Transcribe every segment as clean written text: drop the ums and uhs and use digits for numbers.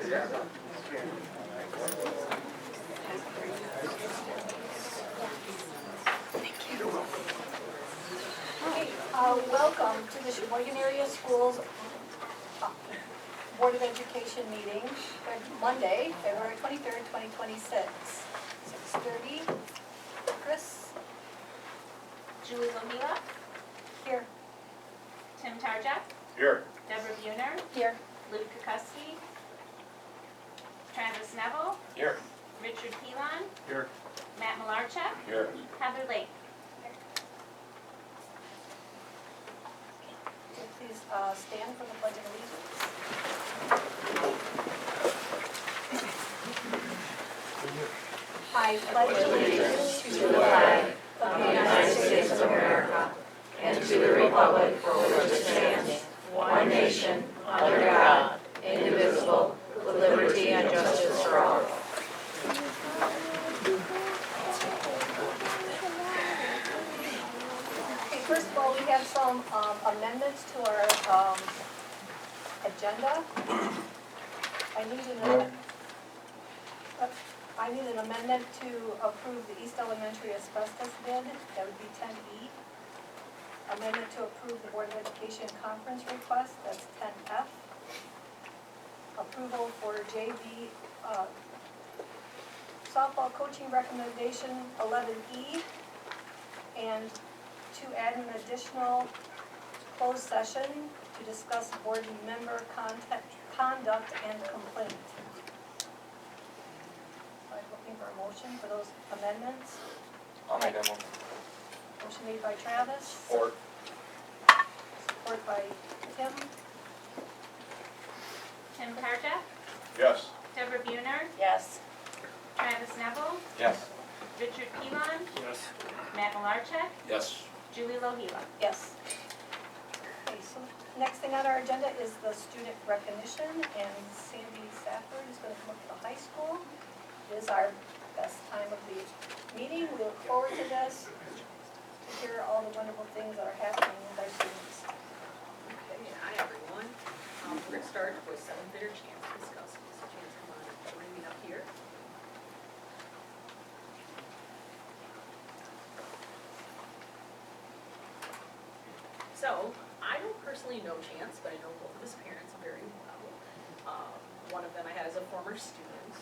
Okay, welcome to the Sheboygan Area Schools Board of Education meeting for Monday, February 23rd, 2026. 6:30. Chris? Julie Lohila, Here. Tim Tarjak, Here. Deborah Buhner, Here. Luke Kukuski, Travis Neville, Here. Richard Pilon, Here. Matt Malarchuk, Here. Heather Lake. Please stand for the Pledge of Allegiance. I pledge allegiance to the flag of the United States of America and to the republic for which it stands, one nation, under God, indivisible, with liberty and justice for all. Okay, first of all, we have some amendments to our agenda. I need an amendment to approve the East Elementary asbestos bid. That would be 10E. Amendment to approve the Board of Education conference request. That's 10F. Approval for JV softball coaching recommendation 11E. And to add an additional closed session to discuss board member conduct and complaint. I'm looking for a motion for those amendments. I'll make that one. Motion made by Travis. Support. Support by Tim. Tim Tarjak, Yes. Deborah Buhner, Yes. Travis Neville, Yes. Richard Pilon, Yes. Matt Malarchuk, Yes. Julie Lohila. Yes. Okay, so next thing on our agenda is the student recognition, and Sandy Safford is going to come up to the high school. It is our best time of the meeting. We look forward to this, to hear all the wonderful things that are happening with our students. Okay, hi everyone. We're going to start with 7th grader Chance Kuskowski. So Chance, come on, bring me up here. So, I don't personally know Chance, but I know both of his parents very well. One of them I had as a former student.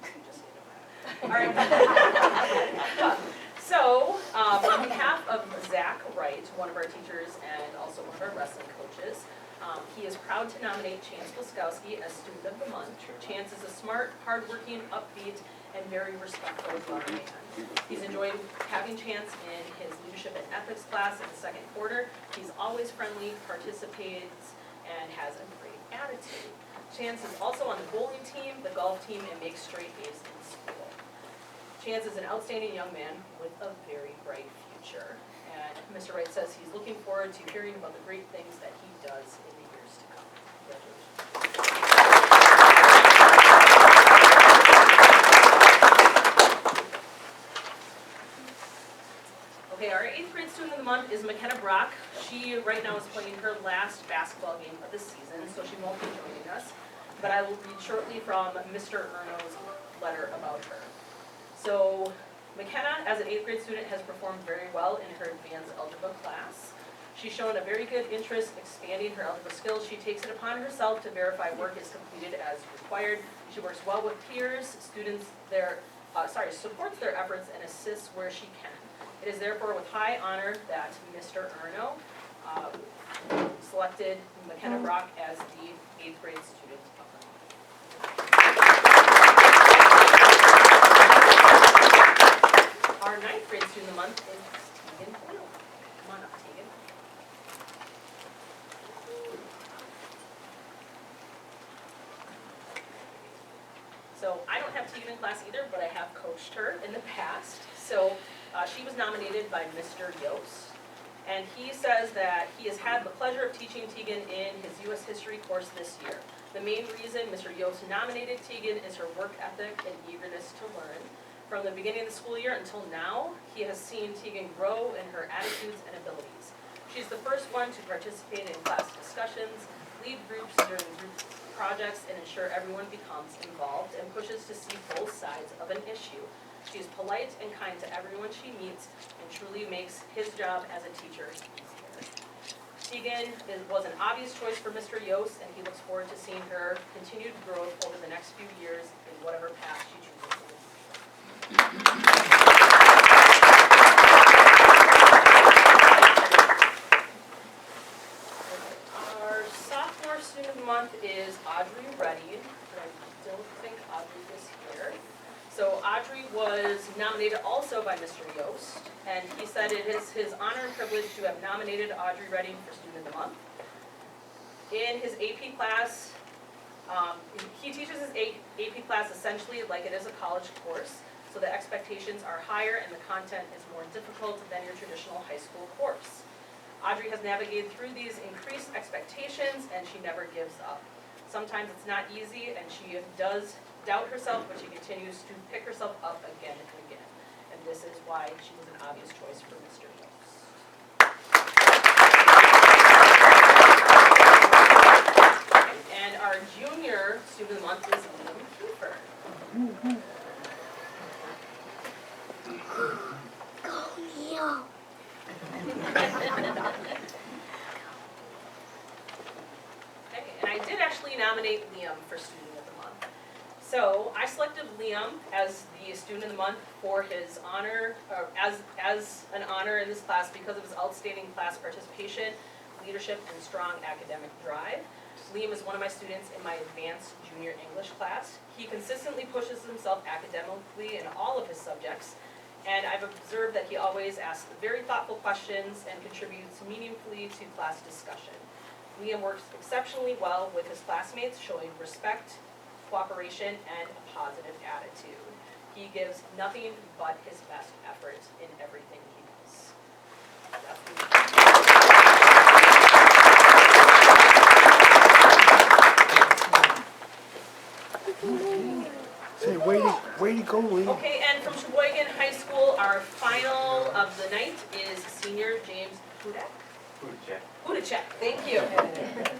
You just need to know that. All right. So, on behalf of Zach Wright, one of our teachers and also one of our wrestling coaches, he is proud to nominate Chance Kuskowski as Student of the Month. Chance is a smart, hardworking, upbeat, and very respectful young man. He's enjoyed having Chance in his leadership and ethics class in the second quarter. He's always friendly, participates, and has a great attitude. Chance is also on the bowling team, the golf team, and makes straight A's in school. Chance is an outstanding young man with a very bright future. And Mr. Wright says he's looking forward to hearing about the great things that he does in the years to come. Congratulations. Okay, our 8th grade student of the month is McKenna Brock. She right now is playing her last basketball game of the season, so she won't be joining us. But I will read shortly from Mr. Erno's letter about her. So, McKenna, as an 8th grade student, has performed very well in her advanced algebra class. She's shown a very good interest expanding her algebra skills. She takes it upon herself to verify work is completed as required. She works well with peers, supports their efforts, and assists where she can. It is therefore with high honor that Mr. Erno selected McKenna Brock as the 8th grade student of the month. Our 9th grade student of the month is Tegan Boyle. Come on up, Tegan. So I don't have Tegan in class either, but I have coached her in the past. So she was nominated by Mr. Yost. And he says that he has had the pleasure of teaching Tegan in his U.S. history course this year. The main reason Mr. Yost nominated Tegan is her work ethic and eagerness to learn. From the beginning of the school year until now, he has seen Tegan grow in her attitudes and abilities. She's the first one to participate in class discussions, lead groups during group projects and ensure everyone becomes involved and pushes to see both sides of an issue. She is polite and kind to everyone she meets and truly makes his job as a teacher easier. Tegan was an obvious choice for Mr. Yost, and he looks forward to seeing her continued growth over the next few years in whatever path she chooses in the future. Our sophomore student of the month is Audrey Reddy, but I don't think Audrey is here. So Audrey was nominated also by Mr. Yost, and he said it is his honor and privilege to have nominated Audrey Reddy for Student of the Month. In his AP class, he teaches his AP class essentially like it is a college course, so the expectations are higher and the content is more difficult than your traditional high school course. Audrey has navigated through these increased expectations, and she never gives up. Sometimes it's not easy, and she does doubt herself, but she continues to pick herself up again and again. And this is why she was an obvious choice for Mr. Yost. And our junior student of the month is Liam Kiefer. Go, Leo. Okay, and I did actually nominate Liam for Student of the Month. So I selected Liam as the Student of the Month for his honor, or as an honor in this class because of his outstanding class participation, leadership, and strong academic drive. Liam is one of my students in my advanced junior English class. He consistently pushes himself academically in all of his subjects, and I've observed that he always asks very thoughtful questions and contributes meaningfully to class discussion. Liam works exceptionally well with his classmates, showing respect, cooperation, and a positive attitude. He gives nothing but his best effort in everything he does. Say, way to go, Lee. Okay, and from Sheboygan High School, our final of the night is senior James Hudak. Hudacek, thank you. Okay.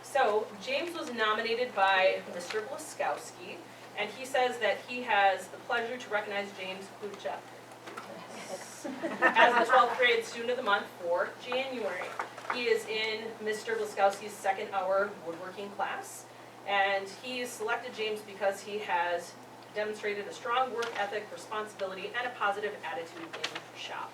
So, James was nominated by Mr. Blaskowski, and he says that he has the pleasure to recognize James Hudacek as the 12th grade student of the month for January. He is in Mr. Blaskowski's second hour woodworking class, and he selected James because he has demonstrated a strong work ethic, responsibility, and a positive attitude in shop.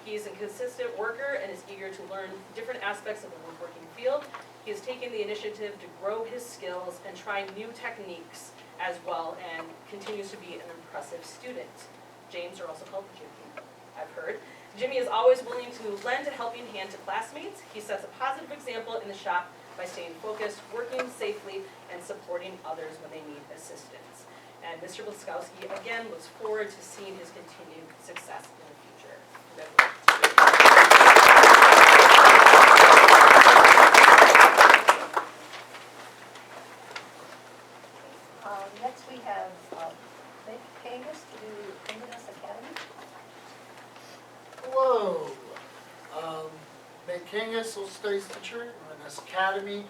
He is a consistent worker and is eager to learn different aspects of the woodworking field. He has taken the initiative to grow his skills and try new techniques as well, and continues to be an impressive student. James, are also called Jimmy, I've heard. Jimmy is always willing to lend a helping hand to classmates. He sets a positive example in the shop by staying focused, working safely, and supporting others when they need assistance. And Mr. Blaskowski, again, looks forward to seeing his continued success in the future. Next we have Nick Kangas to do Inverness Academy. Hello, Nate Kangas, social studies teacher in this academy.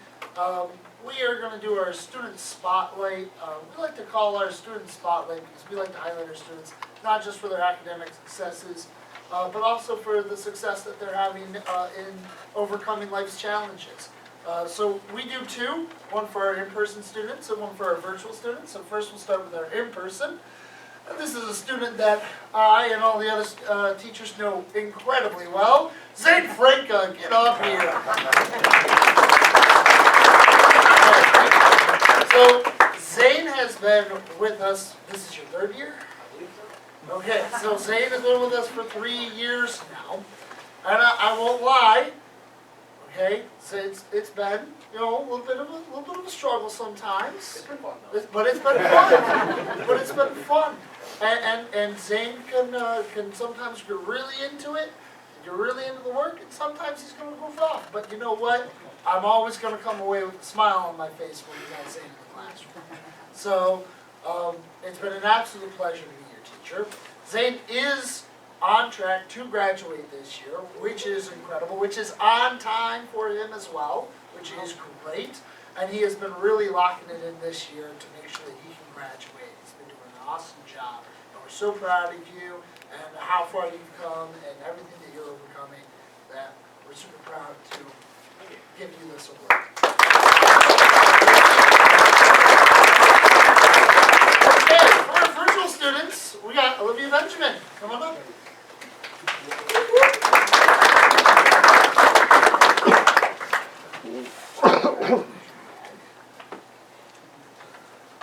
We are going to do our student spotlight. We like to call our student spotlight because we like to highlight our students, not just for their academic successes, but also for the success that they're having in overcoming life's challenges. So we do two, one for our in-person students and one for our virtual students. So first we'll start with our in-person. And this is a student that I and all the other teachers know incredibly well. Zane Franca, get up here. So Zane has been with us, this is your third year? Okay, so Zane has been with us for 3 years now. And I won't lie. Okay, so it's been, you know, a little bit of a struggle sometimes. It's been fun though. But it's been fun. But it's been fun. And Zane can sometimes get really into it, get really into the work, and sometimes he's going to goof off. But you know what? I'm always going to come away with a smile on my face when you got Zane in the classroom. So it's been an absolute pleasure to be your teacher. Zane is on track to graduate this year, which is incredible, which is on time for him as well, which is great. And he has been really locking it in this year to make sure that he can graduate. He's been doing an awesome job. And we're so proud of you and how far you've come and everything that you're overcoming, that we're super proud to give you this award. Okay, for our virtual students, we got Olivia Benjamin. Come on up.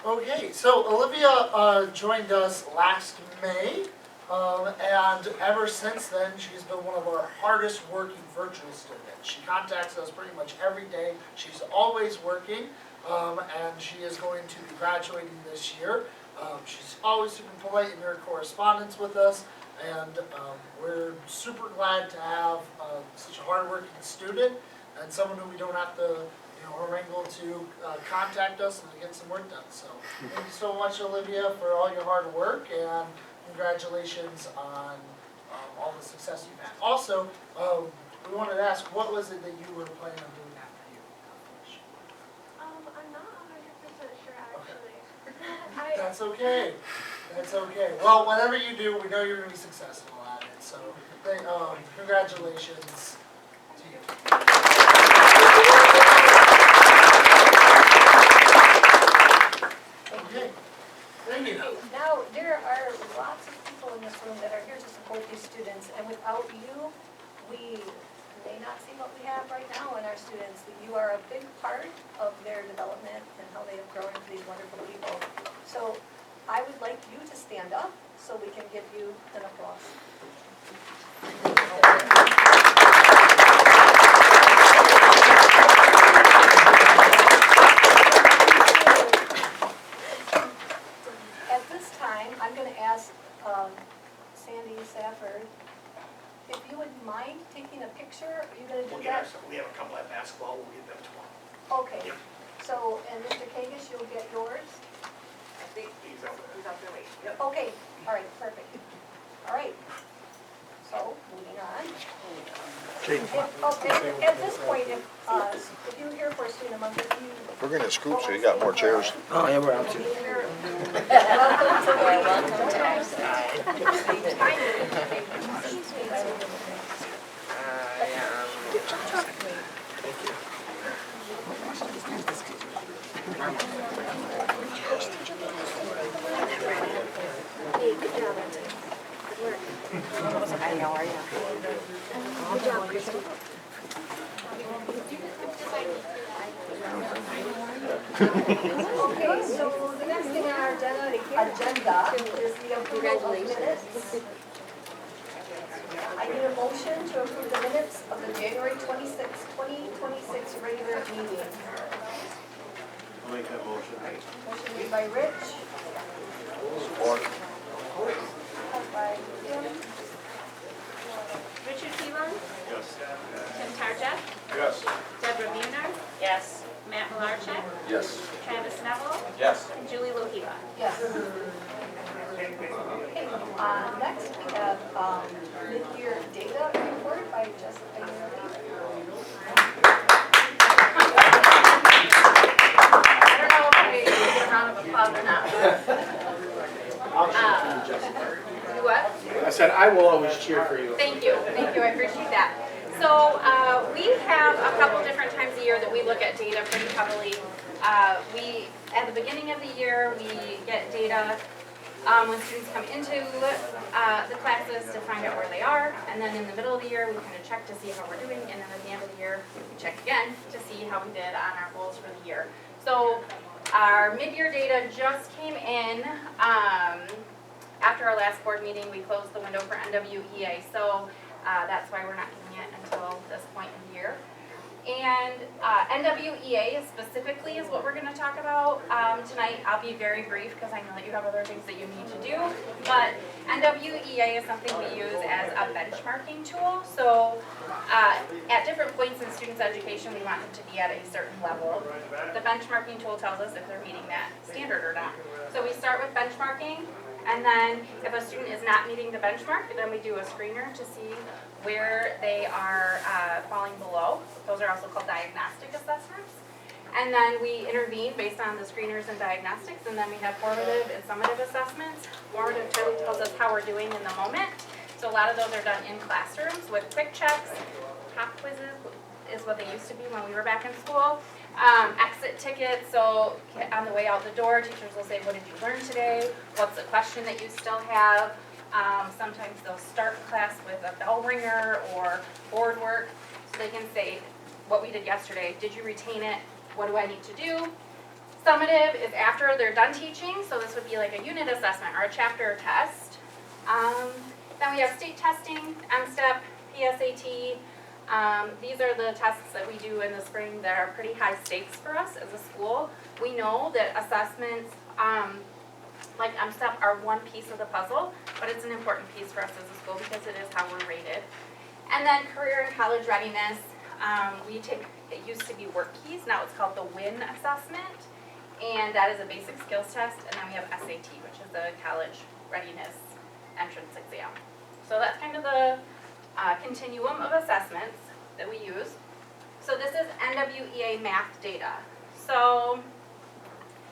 Okay, so Olivia joined us last May, and ever since then, she's been one of our hardest working virtual students. She contacts us pretty much every day. She's always working, and she is going to be graduating this year. She's always super polite in her correspondence with us, and we're super glad to have such a hardworking student and someone who we don't have to harangle to contact us and to get some work done. So thank you so much, Olivia, for all your hard work, and congratulations on all the success you've had. Also, we wanted to ask, what was it that you were planning on doing after you finish? I'm not 100% sure actually. That's okay. That's okay. Well, whatever you do, we know you're going to be successful at it. So, congratulations to you. Okay. Thank you. Now, there are lots of people in this room that are here to support these students, and without you, we may not see what we have right now in our students. You are a big part of their development and how they have grown into these wonderful people. So I would like you to stand up so we can give you an applause. At this time, I'm going to ask Sandy Safford, if you would mind taking a picture. Are you going to do that? We have a couple at basketball, we'll get them tomorrow. Okay. Yep. So, and Mr. Kagish, you'll get yours? I think he's out there waiting. Yep. Okay, all right, perfect. All right. So, moving on. At this point, if you're here for a student month, if you... We're gonna scoop, so you got more chairs. Oh, yeah, we're out too. Hey, good job. Good work. Hi, how are you? Good job, Kristen. Okay, so the next thing on our agenda is the approval of minutes. I need a motion to approve the minutes of the January 26, 2026 regular meeting. I'll make that motion. Motion made by Rich. Support. By Tim. Richard Pilon, Yes. Tim Tarjak, Yes. Deborah Mueller, Yes. Matt Malarchek, Yes. Travis Neville, Yes. and Julie Lohiba. Yes. Okay, next we have mid-year data report by Jessica Yuri. I don't know if we get a round of applause or not. Do what? I said, I will always cheer for you. Thank you, I appreciate that. So we have a couple different times a year that we look at data pretty heavily. At the beginning of the year, we get data when students come into the classes to find out where they are, and then in the middle of the year, we kind of check to see how we're doing, and then at the end of the year, we check again to see how we did on our goals for the year. So our mid-year data just came in. After our last board meeting, we closed the window for NWEA, so that's why we're not getting it until this point in the year. And NWEA specifically is what we're going to talk about tonight. I'll be very brief because I know that you have other things that you need to do. But NWEA is something we use as a benchmarking tool. So at different points in students' education, we want them to be at a certain level. The benchmarking tool tells us if they're meeting that standard or not. So we start with benchmarking. And then if a student is not meeting the benchmark, then we do a screener to see where they are falling below. Those are also called diagnostic assessments. And then we intervene based on the screeners and diagnostics, and then we have formative and summative assessments. Formative tells us how we're doing in the moment. So a lot of those are done in classrooms with quick checks. Pop quizzes is what they used to be when we were back in school. Exit tickets, so on the way out the door, teachers will say, what did you learn today? What's the question that you still have? Sometimes they'll start class with a bell ringer or board work, so they can say what we did yesterday. Did you retain it? What do I need to do? Summative is after they're done teaching, so this would be like a unit assessment or a chapter test. Then we have state testing, MSTEP, PSAT. These are the tests that we do in the spring that are pretty high stakes for us as a school. We know that assessments, like MSTEP, are one piece of the puzzle, but it's an important piece for us as a school because it is how we're rated. And then career and college readiness, we take, it used to be work keys, now it's called the WIN assessment, and that is a basic skills test. And then we have SAT, which is the college readiness entrance exam. So that's kind of the continuum of assessments that we use. So this is NWEA math data. So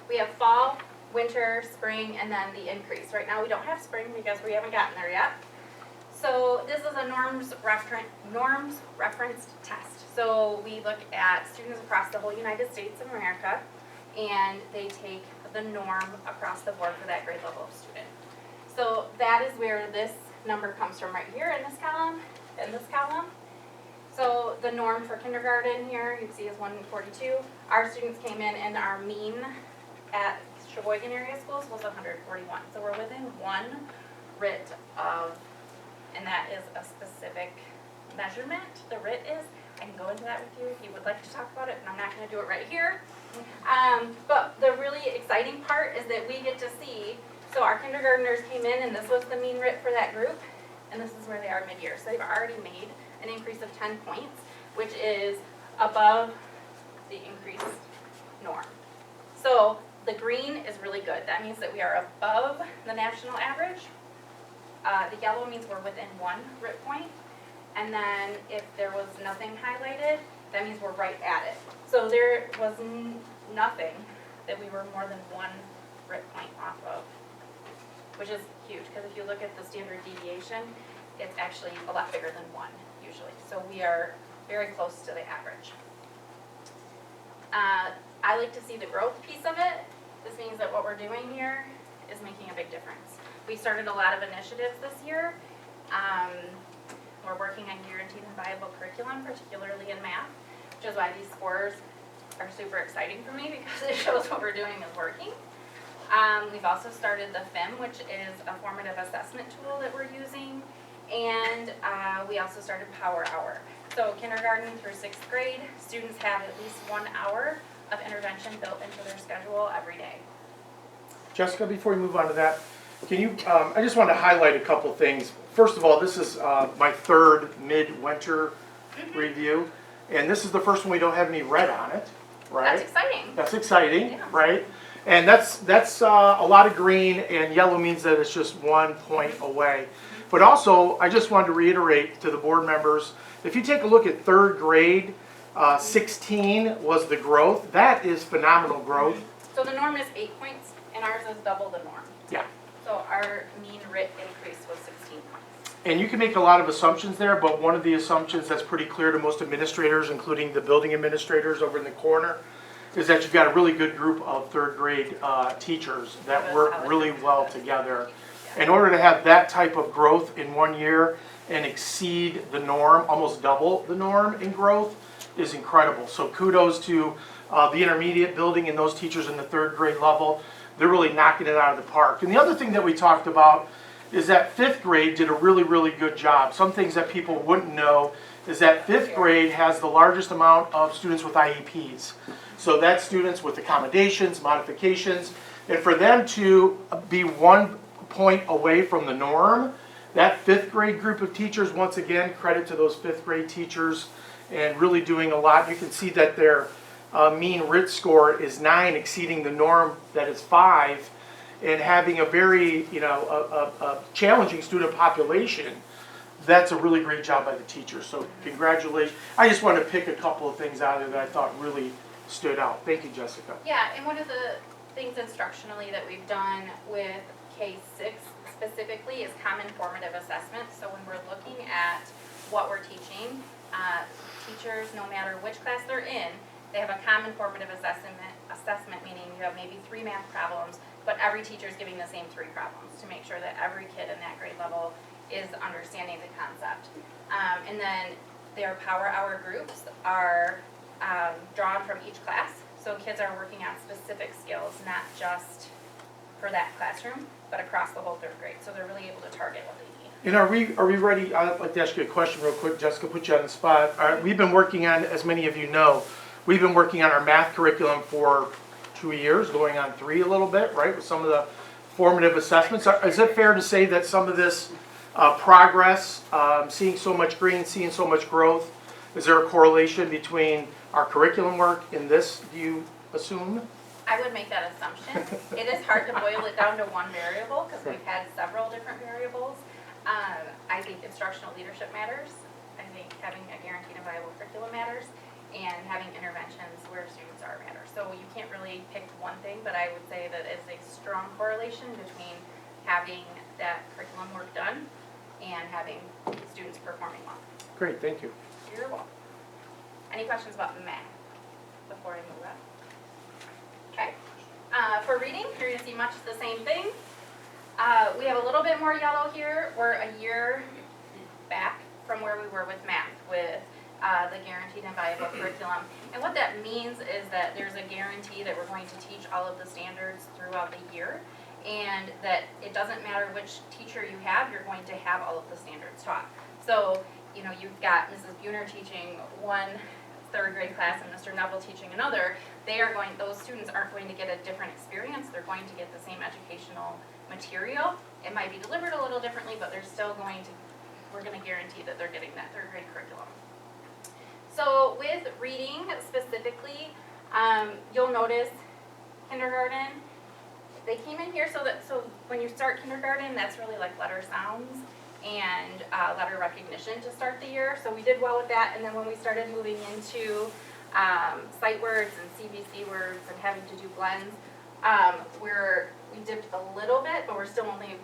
we have fall, winter, spring, and then the increase. Right now we don't have spring because we haven't gotten there yet. So this is a norms referenced test. So we look at students across the whole United States of America, and they take the norm across the board for that grade level of student. So that is where this number comes from right here in this column, So the norm for kindergarten here, you can see is 142. Our students came in and our mean at Sheboygan area schools was 141. So we're within one RIT of, and that is a specific measurement. The RIT is, I can go into that with you if you would like to talk about it, and I'm not going to do it right here. But the really exciting part is that we get to see, so our kindergartners came in and this was the mean RIT for that group, and this is where they are mid-year. So they've already made an increase of 10 points, which is above the increased norm. So the green is really good. That means that we are above the national average. The yellow means we're within one RIT point. And then if there was nothing highlighted, that means we're right at it. So there was nothing that we were more than one RIT point off of, which is huge, because if you look at the standard deviation, it's actually a lot bigger than one usually. So we are very close to the average. I like to see the growth piece of it. This means that what we're doing here is making a big difference. We started a lot of initiatives this year. We're working on guaranteed and viable curriculum, particularly in math, which is why these scores are super exciting for me because it shows what we're doing is working. We've also started the FIM, which is a formative assessment tool that we're using, and we also started Power Hour. So kindergarten through 6th grade, students have at least 1 hour of intervention built into their schedule every day. Jessica, before we move on to that, can you, I just want to highlight a couple things. First of all, this is my third midwinter review, and this is the first one we don't have any red on it, right? That's exciting. That's exciting, Yeah. right? And that's a lot of green, and yellow means that it's just 1 point away. But also, I just wanted to reiterate to the board members, if you take a look at 3rd grade, 16 was the growth. That is phenomenal growth. So the norm is 8 points, and ours is double the norm. Yeah. So our mean RIT increase was 16 points. And you can make a lot of assumptions there, but one of the assumptions that's pretty clear to most administrators, including the building administrators over in the corner, is that you've got a really good group of 3rd grade teachers that work really well together. In order to have that type of growth in 1 year and exceed the norm, almost double the norm in growth, is incredible. So kudos to the intermediate building and those teachers in the 3rd grade level. They're really knocking it out of the park. And the other thing that we talked about is that 5th grade did a really, really good job. Some things that people wouldn't know is that 5th grade has the largest amount of students with IEPs. So that's students with accommodations, modifications, and for them to be 1 point away from the norm, that 5th grade group of teachers, once again, credit to those 5th grade teachers and really doing a lot. You can see that their mean RIT score is 9, exceeding the norm that is 5. and having a very, a challenging student population, that's a really great job by the teachers. So congratulations. I just want to pick a couple of things out of there that I thought really stood out. Thank you, Jessica. Yeah, and one of the things instructionally that we've done with K-6 specifically is common formative assessment. So when we're looking at what we're teaching, teachers, no matter which class they're in, they have a common formative assessment, meaning you have maybe 3 math problems, but every teacher is giving the same 3 problems to make sure that every kid in that grade level is understanding the concept. And then their power hour groups are drawn from each class. So kids are working on specific skills, not just for that classroom, but across the whole 3rd grade. So they're really able to target what they need. And are we ready? I'd like to ask you a question real quick, Jessica, put you on the spot. We've been working on, as many of you know, we've been working on our math curriculum for 2 years, going on 3 a little bit, right, with some of the formative assessments. Is it fair to say that some of this progress, seeing so much green, seeing so much growth, is there a correlation between our curriculum work and this, do you assume? I would make that assumption. It is hard to boil it down to one variable because we've had several different variables. I think instructional leadership matters. I think having a guaranteed and viable curriculum matters, and having interventions where students are matters. So you can't really pick one thing, but I would say that it's a strong correlation between having that curriculum work done and having students performing well. Great, thank you. You're welcome. Any questions about math before I move on? Okay. For reading, you're going to see much the same thing. We have a little bit more yellow here. We're a year back from where we were with math, with the guaranteed and viable curriculum. And what that means is that there's a guarantee that we're going to teach all of the standards throughout the year, and that it doesn't matter which teacher you have, you're going to have all of the standards taught. So, you've got Mrs. Buhner teaching one 3rd grade class and Mr. Neville teaching another. Those students aren't going to get a different experience. They're going to get the same educational material. It might be delivered a little differently, but we're going to guarantee that they're getting that 3rd grade curriculum. So with reading specifically, you'll notice kindergarten, they came in here so when you start kindergarten, that's really like letter sounds and letter recognition to start the year. So we did well with that, and then when we started moving into sight words and CBC words and having to do blends, we dipped a little bit, but we're still only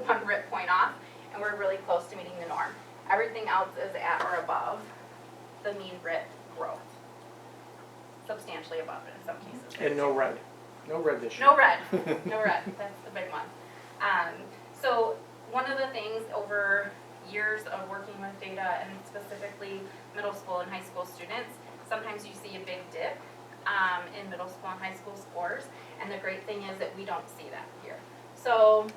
1 RIT point off, and we're really close to meeting the norm. Everything else is at or above the mean RIT growth. Substantially above it in some cases. And no red. No red this year. No red. No red. That's the big one. So one of the things over years of working with data, and specifically middle school and high school students, sometimes you see a big dip in middle school and high school scores. And the great thing is that we don't see that here. So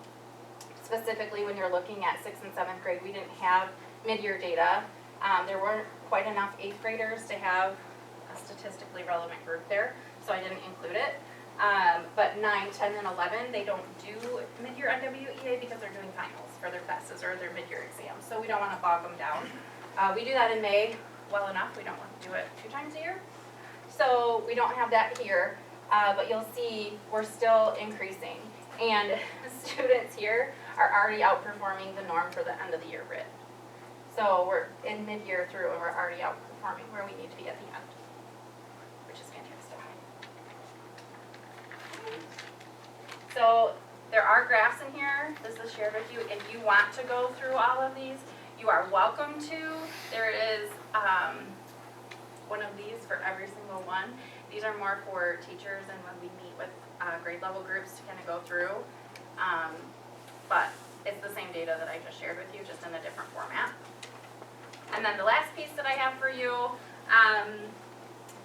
specifically when you're looking at 6th and 7th grade, we didn't have mid-year data. There weren't quite enough 8th graders to have a statistically relevant group there, so I didn't include it. But 9, 10, and 11, they don't do mid-year NWEA because they're doing finals for their classes or their mid-year exams, so we don't want to bog them down. We do that in May well enough. We don't want to do it 2 times a year. So we don't have that here, but you'll see we're still increasing. And students here are already outperforming the norm for the end of the year RIT. So we're in mid-year through and we're already outperforming where we need to be at the end, which is fantastic. So there are graphs in here. This is shared with you. If you want to go through all of these, you are welcome to. There is one of these for every single one. These are more for teachers and when we meet with grade level groups to kind of go through. But it's the same data that I just shared with you, just in a different format. And then the last piece that I have for you,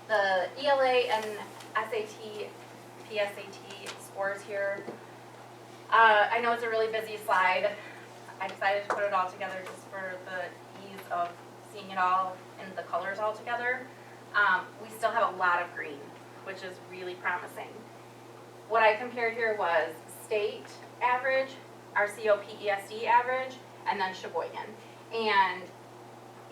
the ELA and SAT, PSAT scores here. I know it's a really busy slide. I decided to put it all together just for the ease of seeing it all and the colors all together. We still have a lot of green, which is really promising. What I compared here was state average, our COPESD average, and then Sheboygan. And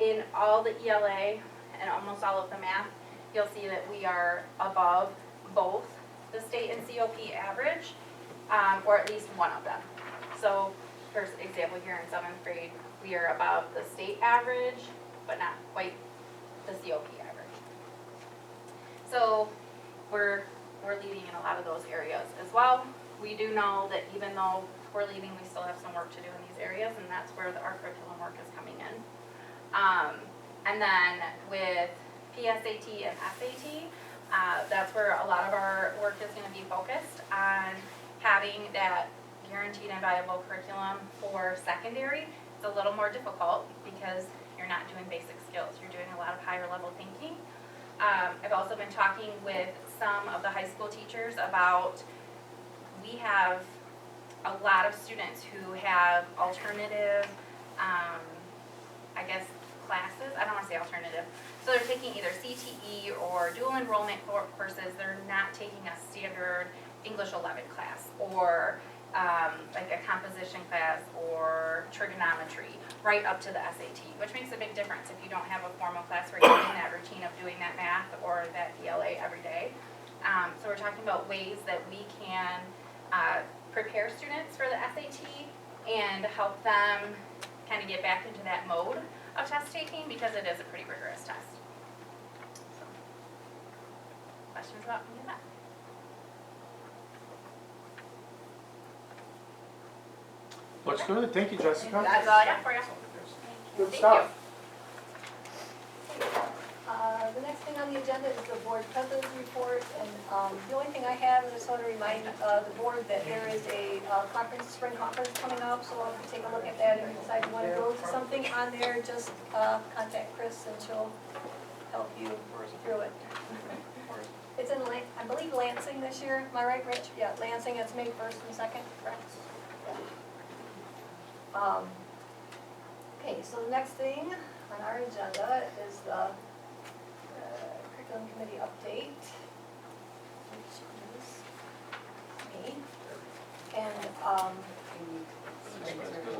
in all the ELA and almost all of the math, you'll see that we are above both the state and COP average or at least one of them. So, for example, here in 7th grade, we are above the state average, but not quite the COP average. So, we're leading in a lot of those areas as well. We do know that even though we're leading, we still have some work to do in these areas, and that's where our curriculum work is coming in. And then with PSAT and SAT, that's where a lot of our work is going to be focused on having that guaranteed and valuable curriculum for secondary. It's a little more difficult because you're not doing basic skills. You're doing a lot of higher level thinking. I've also been talking with some of the high school teachers about, we have a lot of students who have alternative, I guess, classes. I don't want to say alternative. So they're taking either CTE or dual enrollment courses. They're not taking a standard English 11 class or like a composition class or trigonometry right up to the SAT, which makes a big difference if you don't have a formal class where you're doing that routine of doing that math or that ELA every day. So we're talking about ways that we can prepare students for the SAT and help them kind of get back into that mode of test taking, because it is a pretty rigorous test. So, questions about any of that? Looks good, thank you, Jessica. That's all I got for you. Good Thank stuff. The next thing on the agenda is the board president's report, and the only thing I have is I just want to remind the board that there is a spring conference coming up, so I'll take a look at that, and if you decide you want to go to something on there, just contact Chris and she'll help you through it. It's in, I believe, Lansing this year, am I right, Rich? Yeah, Lansing, it's May 1st and 2nd, correct? Yeah. Okay, so the next thing on our agenda is the curriculum committee update, which is me. And,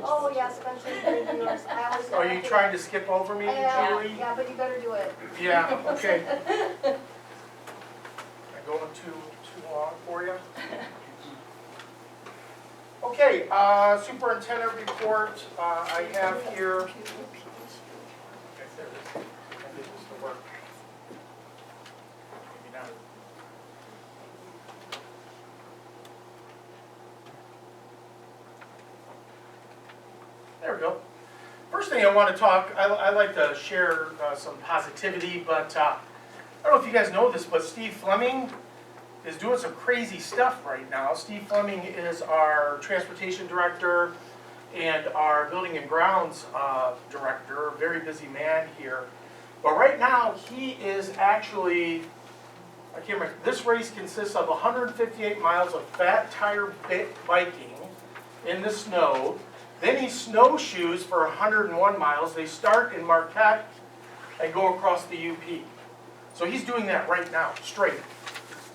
oh yeah, Spencer's gonna do yours. I always. Are you trying to skip over me, Julie? Yeah, but you better do it. Yeah, okay. Am I going too long for you? Okay, superintendent report, I have here. Okay, there it is. I think this will work. Maybe not. There we go. First thing I want to talk, I like to share some positivity, but I don't know if you guys know this, but Steve Fleming is doing some crazy stuff right now. Steve Fleming is our transportation director and our building and grounds director, very busy man here. But right now, he is actually, I can't remember, this race consists of 158 miles of fat tire biking in the snow. Then he snowshoes for 101 miles. They start in Marquette and go across the UP. So he's doing that right now, straight.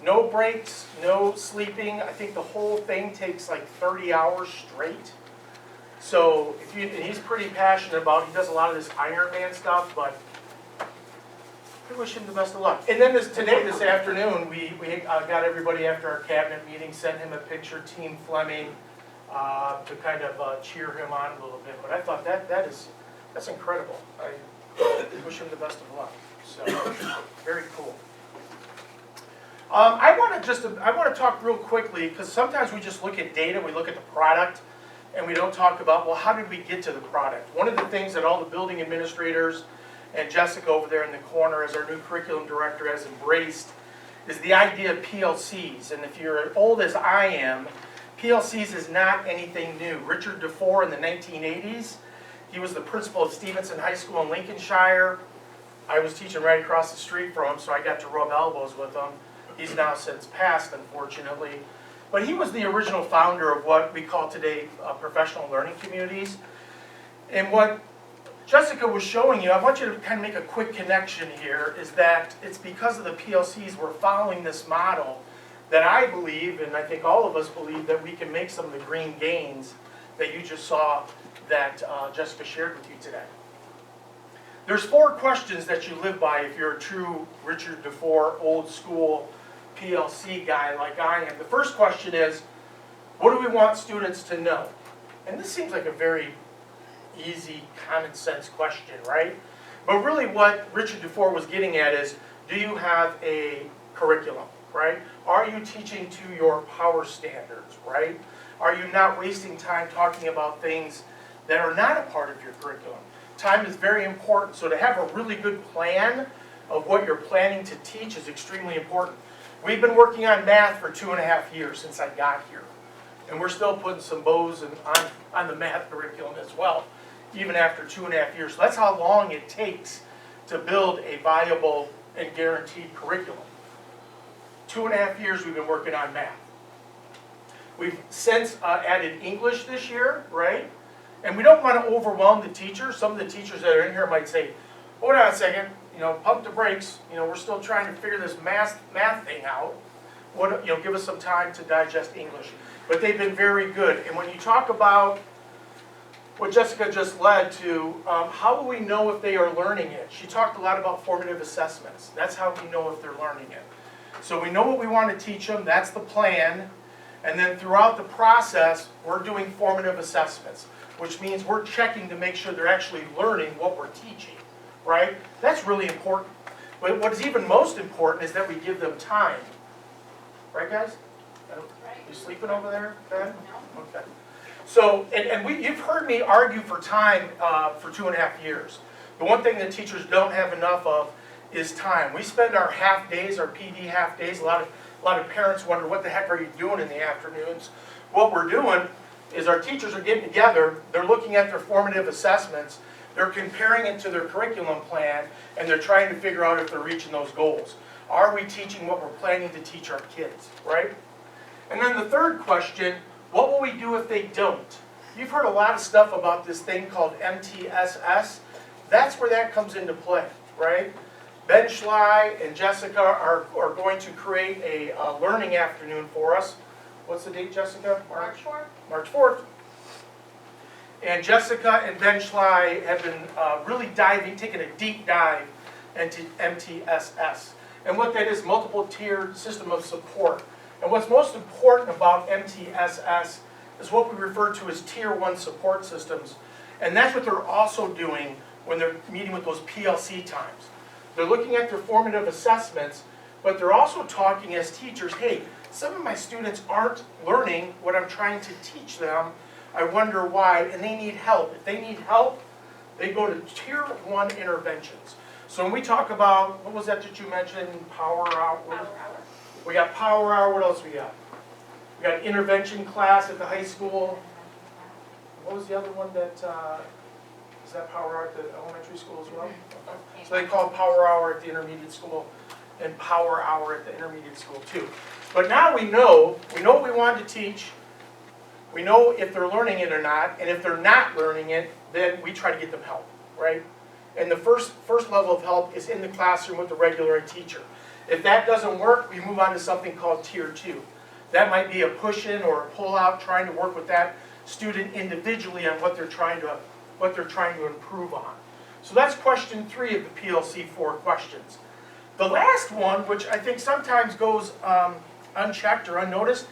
No breaks, no sleeping. I think the whole thing takes like 30 hours straight. So if you, and he's pretty passionate about, he does a lot of this Ironman stuff, but I wish him the best of luck. And then this afternoon, we got everybody after our cabinet meeting, sent him a picture, Team Fleming, to kind of cheer him on a little bit. But I thought that's incredible. I wish him the best of luck. So very cool. I want to talk real quickly, because sometimes we just look at data, we look at the product, and we don't talk about, well, how did we get to the product? One of the things that all the building administrators and Jessica over there in the corner as our new curriculum director has embraced is the idea of PLCs. And if you're as old as I am, PLCs is not anything new. Richard DeFore in the 1980s, he was the principal of Stevenson High School in Lincolnshire. I was teaching right across the street from him, so I got to rub elbows with him. He's now since passed, unfortunately. But he was the original founder of what we call today professional learning communities. And what Jessica was showing you, I want you to kind of make a quick connection here, is that it's because of the PLCs we're following this model that I believe, and I think all of us believe, that we can make some of the green gains that you just saw that Jessica shared with you today. There's 4 questions that you live by if you're a true Richard DeFore, old school PLC guy like I am. The first question is, What do we want students to know? And this seems like a very easy, common sense question, right? But really what Richard Dufour was getting at is, do you have a curriculum, right? Are you teaching to your power standards, right? Are you not wasting time talking about things that are not a part of your curriculum? Time is very important, so to have a really good plan of what you're planning to teach is extremely important. We've been working on math for 2.5 years since I got here. And we're still putting some bows on the math curriculum as well, even after 2.5 years. So that's how long it takes to build a viable and guaranteed curriculum. 2.5 years we've been working on math. We've since added English this year, right? And we don't want to overwhelm the teachers. Some of the teachers that are in here might say, hold on a second, pump the brakes. We're still trying to figure this math thing out. Give us some time to digest English. But they've been very good. And when you talk about what Jessica just led to, how will we know if they are learning it? She talked a lot about formative assessments. That's how we know if they're learning it. So we know what we want to teach them. That's the plan. And then throughout the process, we're doing formative assessments, which means we're checking to make sure they're actually learning what we're teaching, right? That's really important. But what is even most important is that we give them time. Right, guys? You sleeping over there, Ben? Okay. So, you've heard me argue for time for 2.5 years. The one thing that teachers don't have enough of is time. We spend our half days, our PD half days. A lot of parents wonder, what the heck are you doing in the afternoons? What we're doing is our teachers are getting together, they're looking at their formative assessments, they're comparing it to their curriculum plan, and they're trying to figure out if they're reaching those goals. Are we teaching what we're planning to teach our kids, right? And then the third question, what will we do if they don't? You've heard a lot of stuff about this thing called MTSS. That's where that comes into play, right? Ben Schley and Jessica are going to create a learning afternoon for us. What's the date, Jessica? March 4th. March 4th. And Jessica and Ben Schley have been really taking a deep dive into MTSS. And what that is, multiple tiered system of support. And what's most important about MTSS is what we refer to as Tier 1 support systems. And that's what they're also doing when they're meeting with those PLC times. They're looking at their formative assessments, but they're also talking as teachers, hey, some of my students aren't learning what I'm trying to teach them. I wonder why, and they need help. If they need help, they go to Tier 1 interventions. So when we talk about, what was that you mentioned, Power Hour? Power Hour. We got Power Hour, what else we got? We got intervention class at the high school. What was the other one that, is that Power Hour at the elementary school as well? Okay. So they call it Power Hour at the intermediate school and Power Hour at the intermediate school too. But now we know what we want to teach. We know if they're learning it or not, and if they're not learning it, then we try to get them help, right? And the first level of help is in the classroom with the regular ed teacher. If that doesn't work, we move on to something called Tier 2. That might be a push-in or a pull-out, trying to work with that student individually on what they're trying to improve on. So that's question 3 of the PLC 4 questions. The last one, which I think sometimes goes unchecked or unnoticed,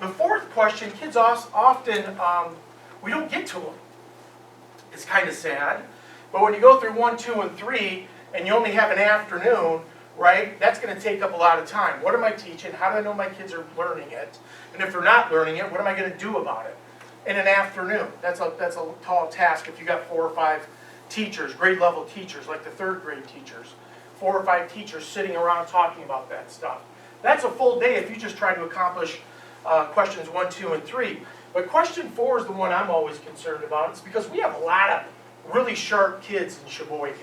the 4th question, kids often, we don't get to them. It's kind of sad. But when you go through 1, 2, and 3, and you only have an afternoon, right, that's going to take up a lot of time. What am I teaching? How do I know my kids are learning it? And if they're not learning it, what am I going to do about it? In an afternoon, that's a tall task if you got 4 or 5 teachers, grade level teachers, like the 3rd grade teachers. 4 or 5 teachers sitting around talking about that stuff. That's a full day if you just try to accomplish questions 1, 2, and 3. But question 4 is the one I'm always concerned about. It's because we have a lot of really sharp kids in Sheboygan.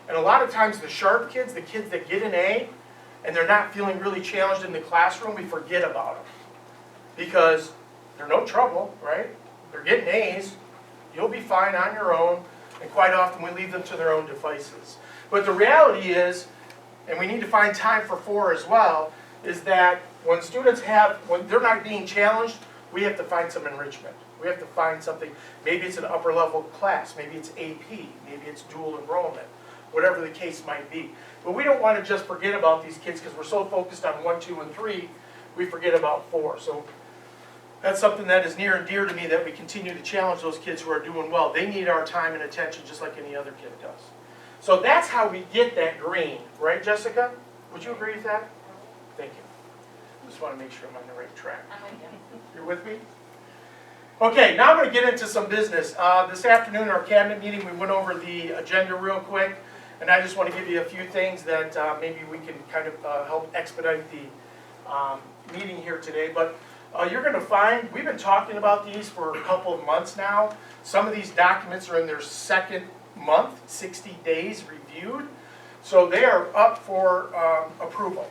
And a lot of times the sharp kids, the kids that get an A, and they're not feeling really challenged in the classroom, we forget about them. Because they're no trouble, right? They're getting A's. You'll be fine on your own. And quite often we leave them to their own devices. But the reality is, and we need to find time for 4 as well, is that when they're not being challenged, we have to find some enrichment. We have to find something, maybe it's an upper level class, maybe it's AP, maybe it's dual enrollment, whatever the case might be. But we don't want to just forget about these kids because we're so focused on 1, 2, and 3, we forget about 4. So That's something that is near and dear to me, that we continue to challenge those kids who are doing well. They need our time and attention just like any other kid does. So that's how we get that green, right, Jessica? Would you agree with that? Thank you. Just want to make sure I'm on the right track. You're with me? Okay, now I'm going to get into some business. This afternoon, our cabinet meeting, we went over the agenda real quick, and I just want to give you a few things that maybe we can kind of help expedite the meeting here today. But you're going to find, we've been talking about these for a couple of months now. Some of these documents are in their second month, 60 days reviewed. So they are up for approval.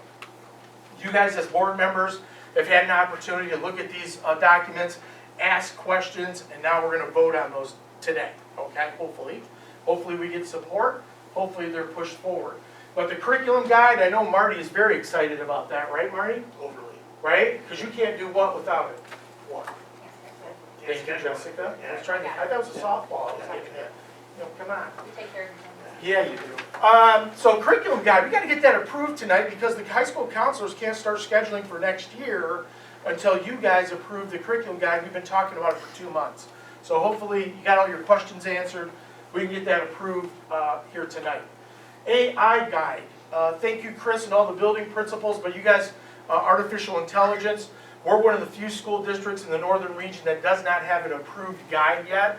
You guys as board members have had an opportunity to look at these documents, ask questions, and now we're going to vote on those today, okay, hopefully. Hopefully we get support, hopefully they're pushed forward. But the curriculum guide, I know Marty is very excited about that, right Marty? Overly. Right? Because you can't do what without it? What? Thank you, Jessica. I was trying to, I thought it was a softball I was getting at. No, come on. You take care of your Yeah, you do. So curriculum guide, we got to get that approved tonight because the high school counselors can't start scheduling for next year until you guys approve the curriculum guide. We've been talking about it for 2 months. So hopefully you got all your questions answered. We can get that approved here tonight. AI guide. Thank you, Chris, and all the building principals, but you guys, artificial intelligence, we're one of the few school districts in the northern region that does not have an approved guide yet.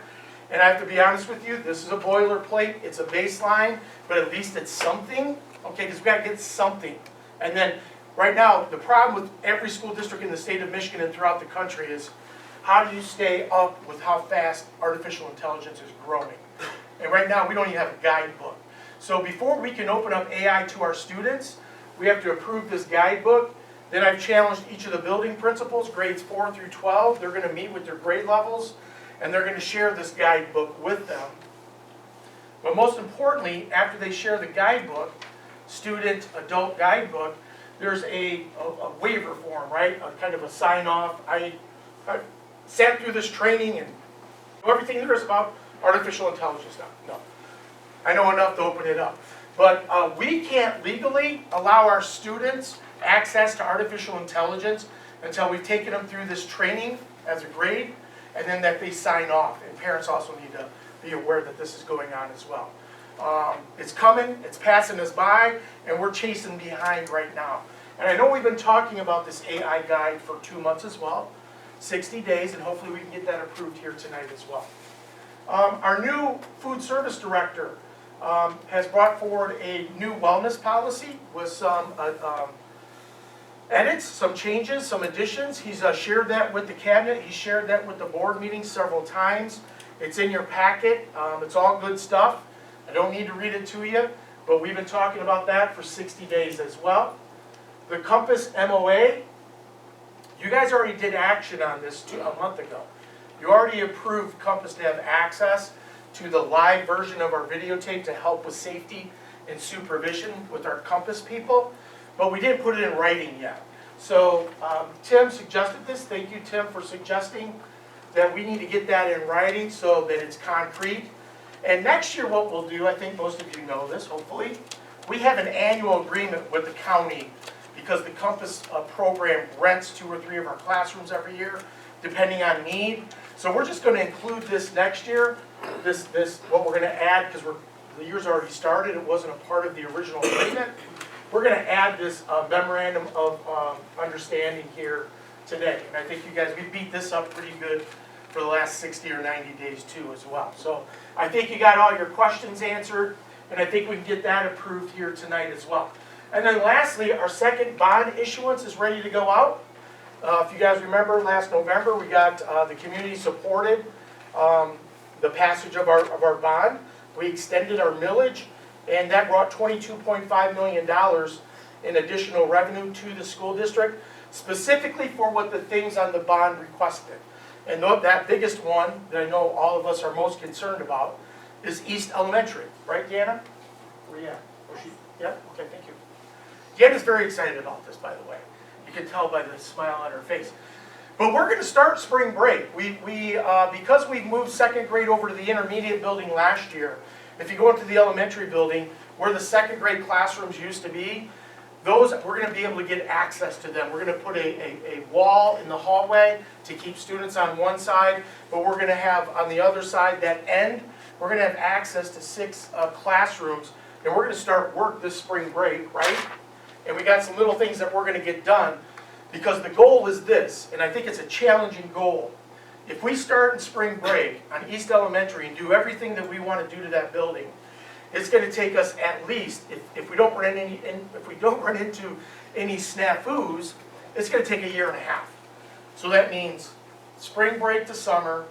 And I have to be honest with you, this is a boilerplate, it's a baseline, but at least it's something, okay, because we got to get something. And then, right now, the problem with every school district in the state of Michigan and throughout the country is, how do you stay up with how fast artificial intelligence is growing? And right now, we don't even have a guidebook. So before we can open up AI to our students, we have to approve this guidebook. Then I've challenged each of the building principals, grades 4 through 12, they're going to meet with their grade levels, and they're going to share this guidebook with them. But most importantly, after they share the guidebook, student adult guidebook, there's a waiver form, right? A kind of a sign off. I sat through this training and know everything there is about artificial intelligence now. No. I know enough to open it up. But we can't legally allow our students access to artificial intelligence until we've taken them through this training as a grade, and then that they sign off. And parents also need to be aware that this is going on as well. It's coming, it's passing us by, and we're chasing behind right now. And I know we've been talking about this AI guide for 2 months as well, 60 days, and hopefully we can get that approved here tonight as well. Our new food service director has brought forward a new wellness policy with some edits, some changes, some additions. He's shared that with the cabinet. He shared that with the board meeting several times. It's in your packet. It's all good stuff. I don't need to read it to you, but we've been talking about that for 60 days as well. The Compass MOA, you guys already did action on this a month ago. You already approved Compass to have access to the live version of our videotape to help with safety and supervision with our Compass people, but we didn't put it in writing yet. So Tim suggested this. Thank you, Tim, for suggesting that we need to get that in writing so that it's concrete. And next year what we'll do, I think most of you know this, hopefully, we have an annual agreement with the county because the Compass program rents 2 or 3 of our classrooms every year, depending on need. So we're just going to include this next year, what we're going to add, because the year's already started, it wasn't a part of the original agreement. We're going to add this memorandum of understanding here today. And I think you guys, we beat this up pretty good for the last 60 or 90 days too as well. So I think you got all your questions answered, and I think we can get that approved here tonight as well. And then lastly, our second bond issuance is ready to go out. If you guys remember, last November we got the community supported the passage of our bond. We extended our millage, and that brought $22.5 million in additional revenue to the school district, specifically for what the things on the bond requested. And that biggest one that I know all of us are most concerned about is East Elementary. Right, Deanna? Where you at? Yeah? Okay, thank you. Deanna's very excited about this, by the way. You can tell by the smile on her face. But we're going to start spring break. Because we moved second grade over to the intermediate building last year, if you go into the elementary building, where the second grade classrooms used to be, those, we're gonna be able to get access to them. We're gonna put a wall in the hallway to keep students on one side, but we're gonna have on the other side, that end, we're gonna have access to 6 classrooms, and we're gonna start work this spring break, right? And we got some little things that we're gonna get done, because the goal is this, and I think it's a challenging goal. If we start in spring break on East Elementary and do everything that we wanna do to that building, it's gonna take us at least, if we don't run into any snafus, it's gonna take a year and a half. So that means spring break to summer,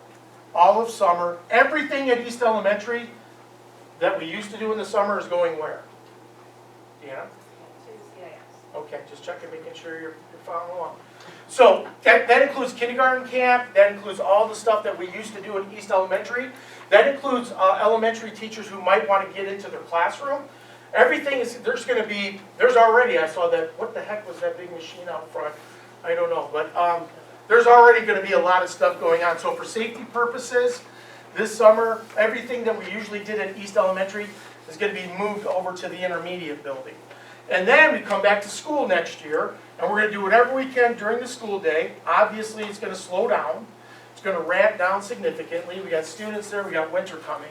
all of summer, everything at East Elementary that we used to do in the summer is going where? Deanna? Okay, just checking, making sure you're following along. So that includes kindergarten camp, that includes all the stuff that we used to do at East Elementary. That includes elementary teachers who might want to get into their classroom. Everything is, there's already, I saw that, what the heck was that big machine out front? I don't know, but there's already going to be a lot of stuff going on. So for safety purposes, this summer, everything that we usually did at East Elementary is going to be moved over to the intermediate building. And then we come back to school next year, and we're going to do whatever we can during the school day. Obviously, it's going to slow down. It's going to ramp down significantly. We got students there, we got winter coming.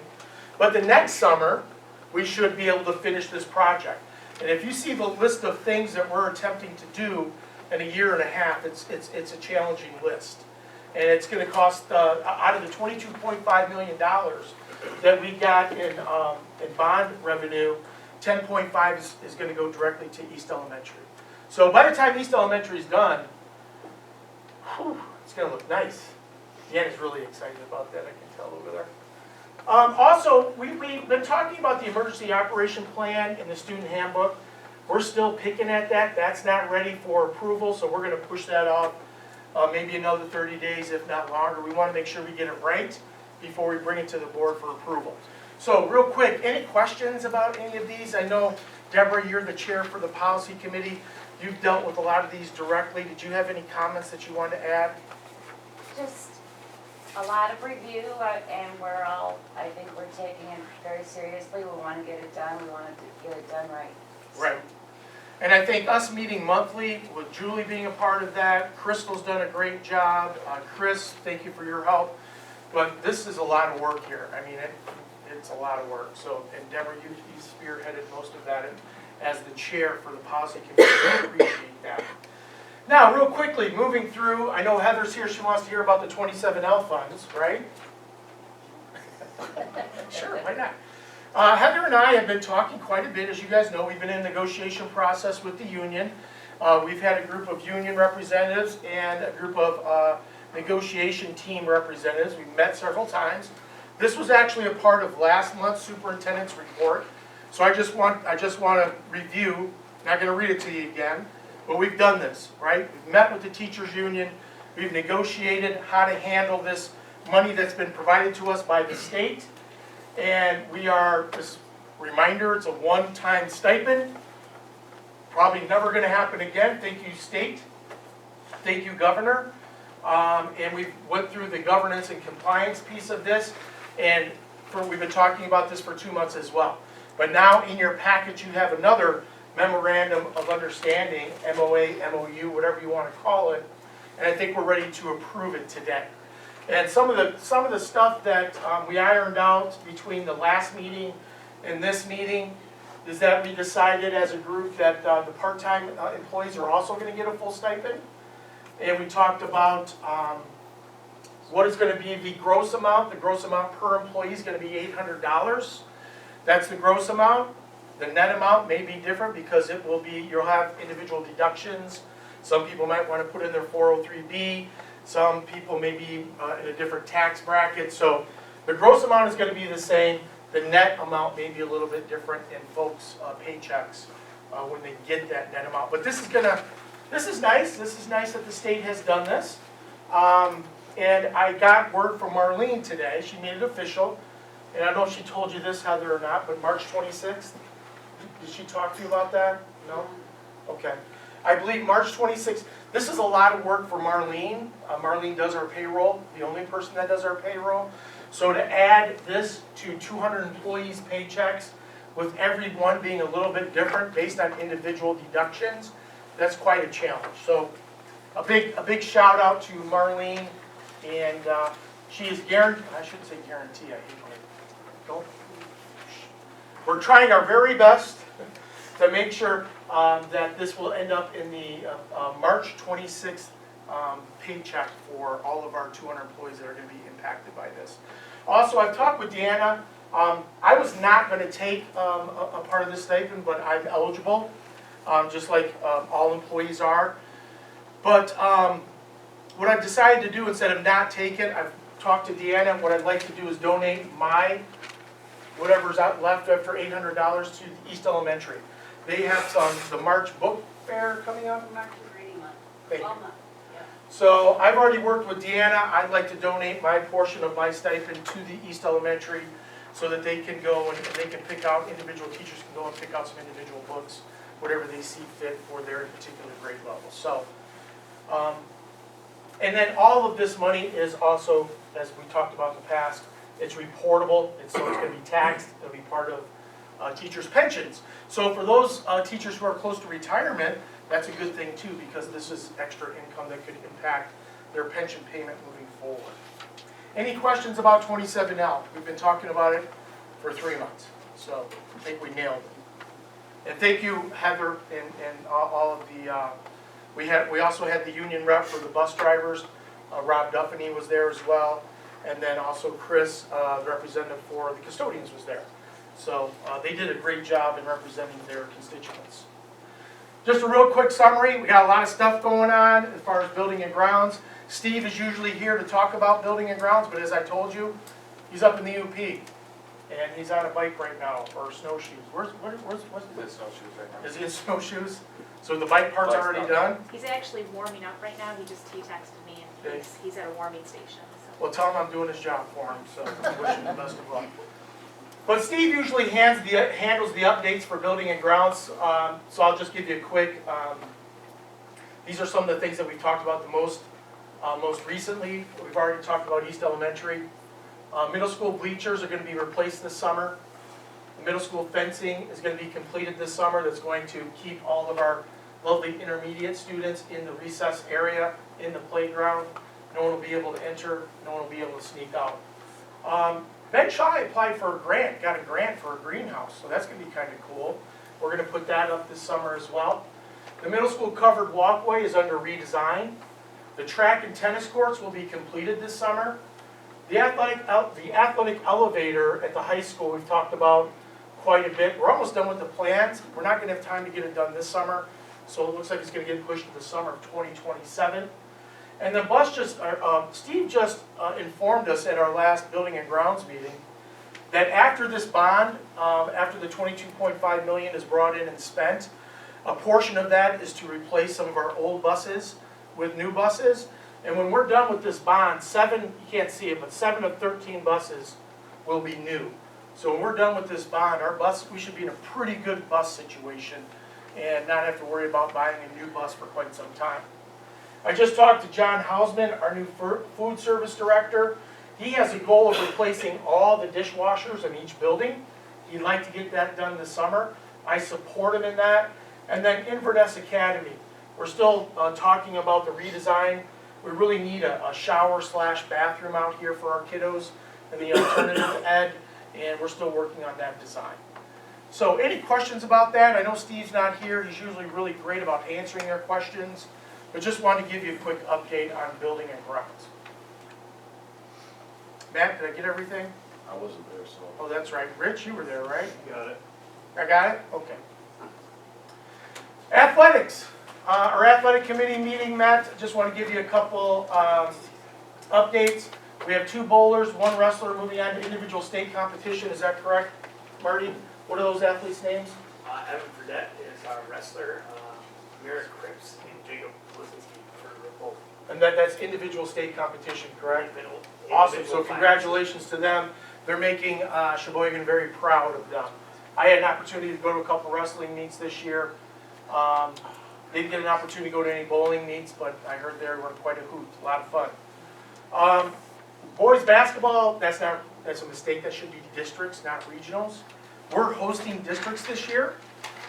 But the next summer, we should be able to finish this project. And if you see the list of things that we're attempting to do in a year and a half, it's a challenging list. And it's going to cost, out of the $22.5 million that we got in bond revenue, 10.5 is going to go directly to East Elementary. So by the time East Elementary is done, it's going to look nice. Deanna's really excited about that, I can tell over there. Also, we've been talking about the emergency operation plan in the student handbook. We're still picking at that. That's not ready for approval, so we're going to push that off maybe another 30 days, if not longer. We want to make sure we get it right before we bring it to the board for approval. So real quick, any questions about any of these? I know, Deborah, you're the chair for the policy committee. You've dealt with a lot of these directly. Did you have any comments that you wanted to add? Just a lot of review, and I think we're taking it very seriously. We want to get it done. We want to get it done right. Right. And I think us meeting monthly, with Julie being a part of that, Crystal's done a great job. Chris, thank you for your help. But this is a lot of work here. I mean, it's a lot of work. So, and Deborah, you spearheaded most of that as the chair for the policy committee. I appreciate that. Now, real quickly, moving through, I know Heather's here. She wants to hear about the 27L funds, right? Sure, why not? Heather and I have been talking quite a bit. As you guys know, we've been in a negotiation process with the union. We've had a group of union representatives and a group of negotiation team representatives. We've met several times. This was actually a part of last month's superintendent's report. So I just want to review, not going to read it to you again, but we've done this, right? We've met with the teachers union. We've negotiated how to handle this money that's been provided to us by the state. And we are, just reminder, it's a one-time stipend. Probably never going to happen again. Thank you, state. Thank you, governor. And we went through the governance and compliance piece of this. And we've been talking about this for 2 months as well. But now in your package you have another memorandum of understanding, MOA, MOU, whatever you want to call it. And I think we're ready to approve it today. And some of the stuff that we ironed out between the last meeting and this meeting is that we decided as a group that the part-time employees are also going to get a full stipend. And we talked about what is going to be the gross amount. The gross amount per employee is going to be $800. That's the gross amount. The net amount may be different because it will be, you'll have individual deductions. Some people might want to put in their 403B. Some people may be in a different tax bracket. So the gross amount is going to be the same. The net amount may be a little bit different in folks' paychecks when they get that net amount. But this is nice. This is nice that the state has done this. And I got word from Marlene today. She made it official. And I don't know if she told you this, Heather, or not, but March 26th, did she talk to you about that? No? Okay. I believe March 26th, this is a lot of work for Marlene. Marlene does our payroll, the only person that does our payroll. So to add this to 200 employees' paychecks with every one being a little bit different based on individual deductions, that's quite a challenge. So a big shout out to Marlene, and she is I shouldn't say guarantee, I hate when I don't. We're trying our very best to make sure that this will end up in the March 26th paycheck for all of our 200 employees that are going to be impacted by this. Also, I've talked with Deanna. I was not going to take a part of this stipend, but I'm eligible, just like all employees are. But what I've decided to do, instead of not take it, I've talked to Deanna. What I'd like to do is donate my whatever's out left after $800 to the East Elementary. They have the March book fair coming up. March is reading month. Thank you. All month. So I've already worked with Deanna. I'd like to donate my portion of my stipend to the East Elementary so that they can go and they can pick out, individual teachers can go and pick out some individual books, whatever they see fit for their particular grade level. So, and then all of this money is also, as we talked about in the past, it's reportable, so it's going to be taxed. It'll be part of teachers' pensions. So for those teachers who are close to retirement, that's a good thing too, because this is extra income that could impact their pension payment moving forward. Any questions about 27L? We've been talking about it for 3 months, so I think we nailed it. And thank you, Heather, and all of the, we also had the union rep for the bus drivers. Rob Duffany was there as well. And then also Chris, the representative for the custodians, was there. So they did a great job in representing their constituents. Just a real quick summary. We got a lot of stuff going on as far as building and grounds. Steve is usually here to talk about building and grounds, but as I told you, he's up in the UP. And he's on a bike right now, or snowshoes. What's snowshoes right now. Is he in snowshoes? So the bike part's already done? He's actually warming up right now. He texted me and he's at a warming station. So. Well, tell him I'm doing his job for him, so I wish him the best of luck. But Steve usually handles the updates for building and grounds, so I'll just give you a quick, these are some of the things that we talked about the most recently. We've already talked about East Elementary. Middle school bleachers are going to be replaced this summer. The middle school fencing is going to be completed this summer. That's going to keep all of our lovely intermediate students in the recess area, in the playground. No one will be able to enter, no one will be able to sneak out. Ben Shaw applied for a grant, got a grant for a greenhouse, so that's going to be kind of cool. We're going to put that up this summer as well. The middle school covered walkway is under redesign. The track and tennis courts will be completed this summer. The athletic elevator at the high school we've talked about quite a bit. We're almost done with the plans. We're not going to have time to get it done this summer, so it looks like it's going to get pushed to the summer of 2027. And the bus Steve just informed us at our last building and grounds meeting that after this bond, after the $22.5 million is brought in and spent, a portion of that is to replace some of our old buses with new buses. And when we're done with this bond, you can't see it, but 7 of 13 buses will be new. So when we're done with this bond, we should be in a pretty good bus situation and not have to worry about buying a new bus for quite some time. I just talked to John Hausman, our new food service director. He has a goal of replacing all the dishwashers in each building. He'd like to get that done this summer. I support him in that. And then Inverness Academy. We're still talking about the redesign. We really need a shower/bathroom out here for our kiddos and the alternative ed, and we're still working on that design. So any questions about that? I know Steve's not here. He's usually really great about answering their questions. But just wanted to give you a quick update on building and grounds. Matt, did I get everything? I wasn't there, so. Oh, that's right. Rich, you were there, right? You got it. I got it? Okay. Athletics. Our athletic committee meeting, Matt, just want to give you a couple updates. We have 2 bowlers, 1 wrestler moving on to individual state competition. Is that correct, Marty? What are those athletes' names? Evan Fredette is our wrestler. Merrick Cripps and Jacob Lisinski for both. And that's individual state competition, correct? Awesome. So congratulations to them. They're making Sheboygan very proud of them. I had an opportunity to go to a couple wrestling meets this year. Didn't get an opportunity to go to any bowling meets, but I heard they were quite a hoot. A lot of fun. Boys basketball, that's a mistake. That should be districts, not regionals. we're hosting districts this year.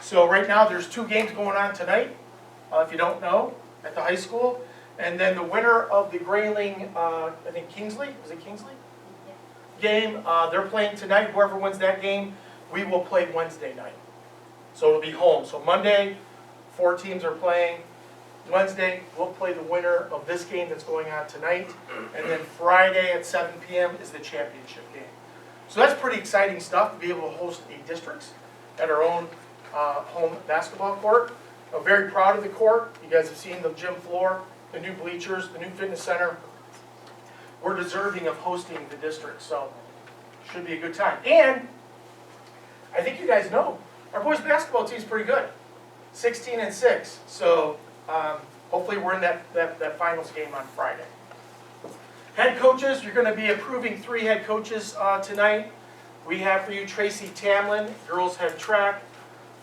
So right now, there's 2 games going on tonight, if you don't know, at the high school. And then the winner of the Grayling, I think Kingsley, is it Kingsley? Game, they're playing tonight. Whoever wins that game, we will play Wednesday night. So it'll be home. So Monday, 4 teams are playing. Wednesday, we'll play the winner of this game that's going on tonight. And then Friday at 7 p.m. is the championship game. So that's pretty exciting stuff to be able to host a districts at our own home basketball court. I'm very proud of the court. You guys have seen the gym floor, the new bleachers, the new fitness center. We're deserving of hosting the district, so should be a good time. And I think you guys know, our boys basketball team's pretty good, 16-6. So hopefully we're in that finals game on Friday. Head coaches, you're going to be approving 3 head coaches tonight. We have for you Tracy Tamlin, girls head track.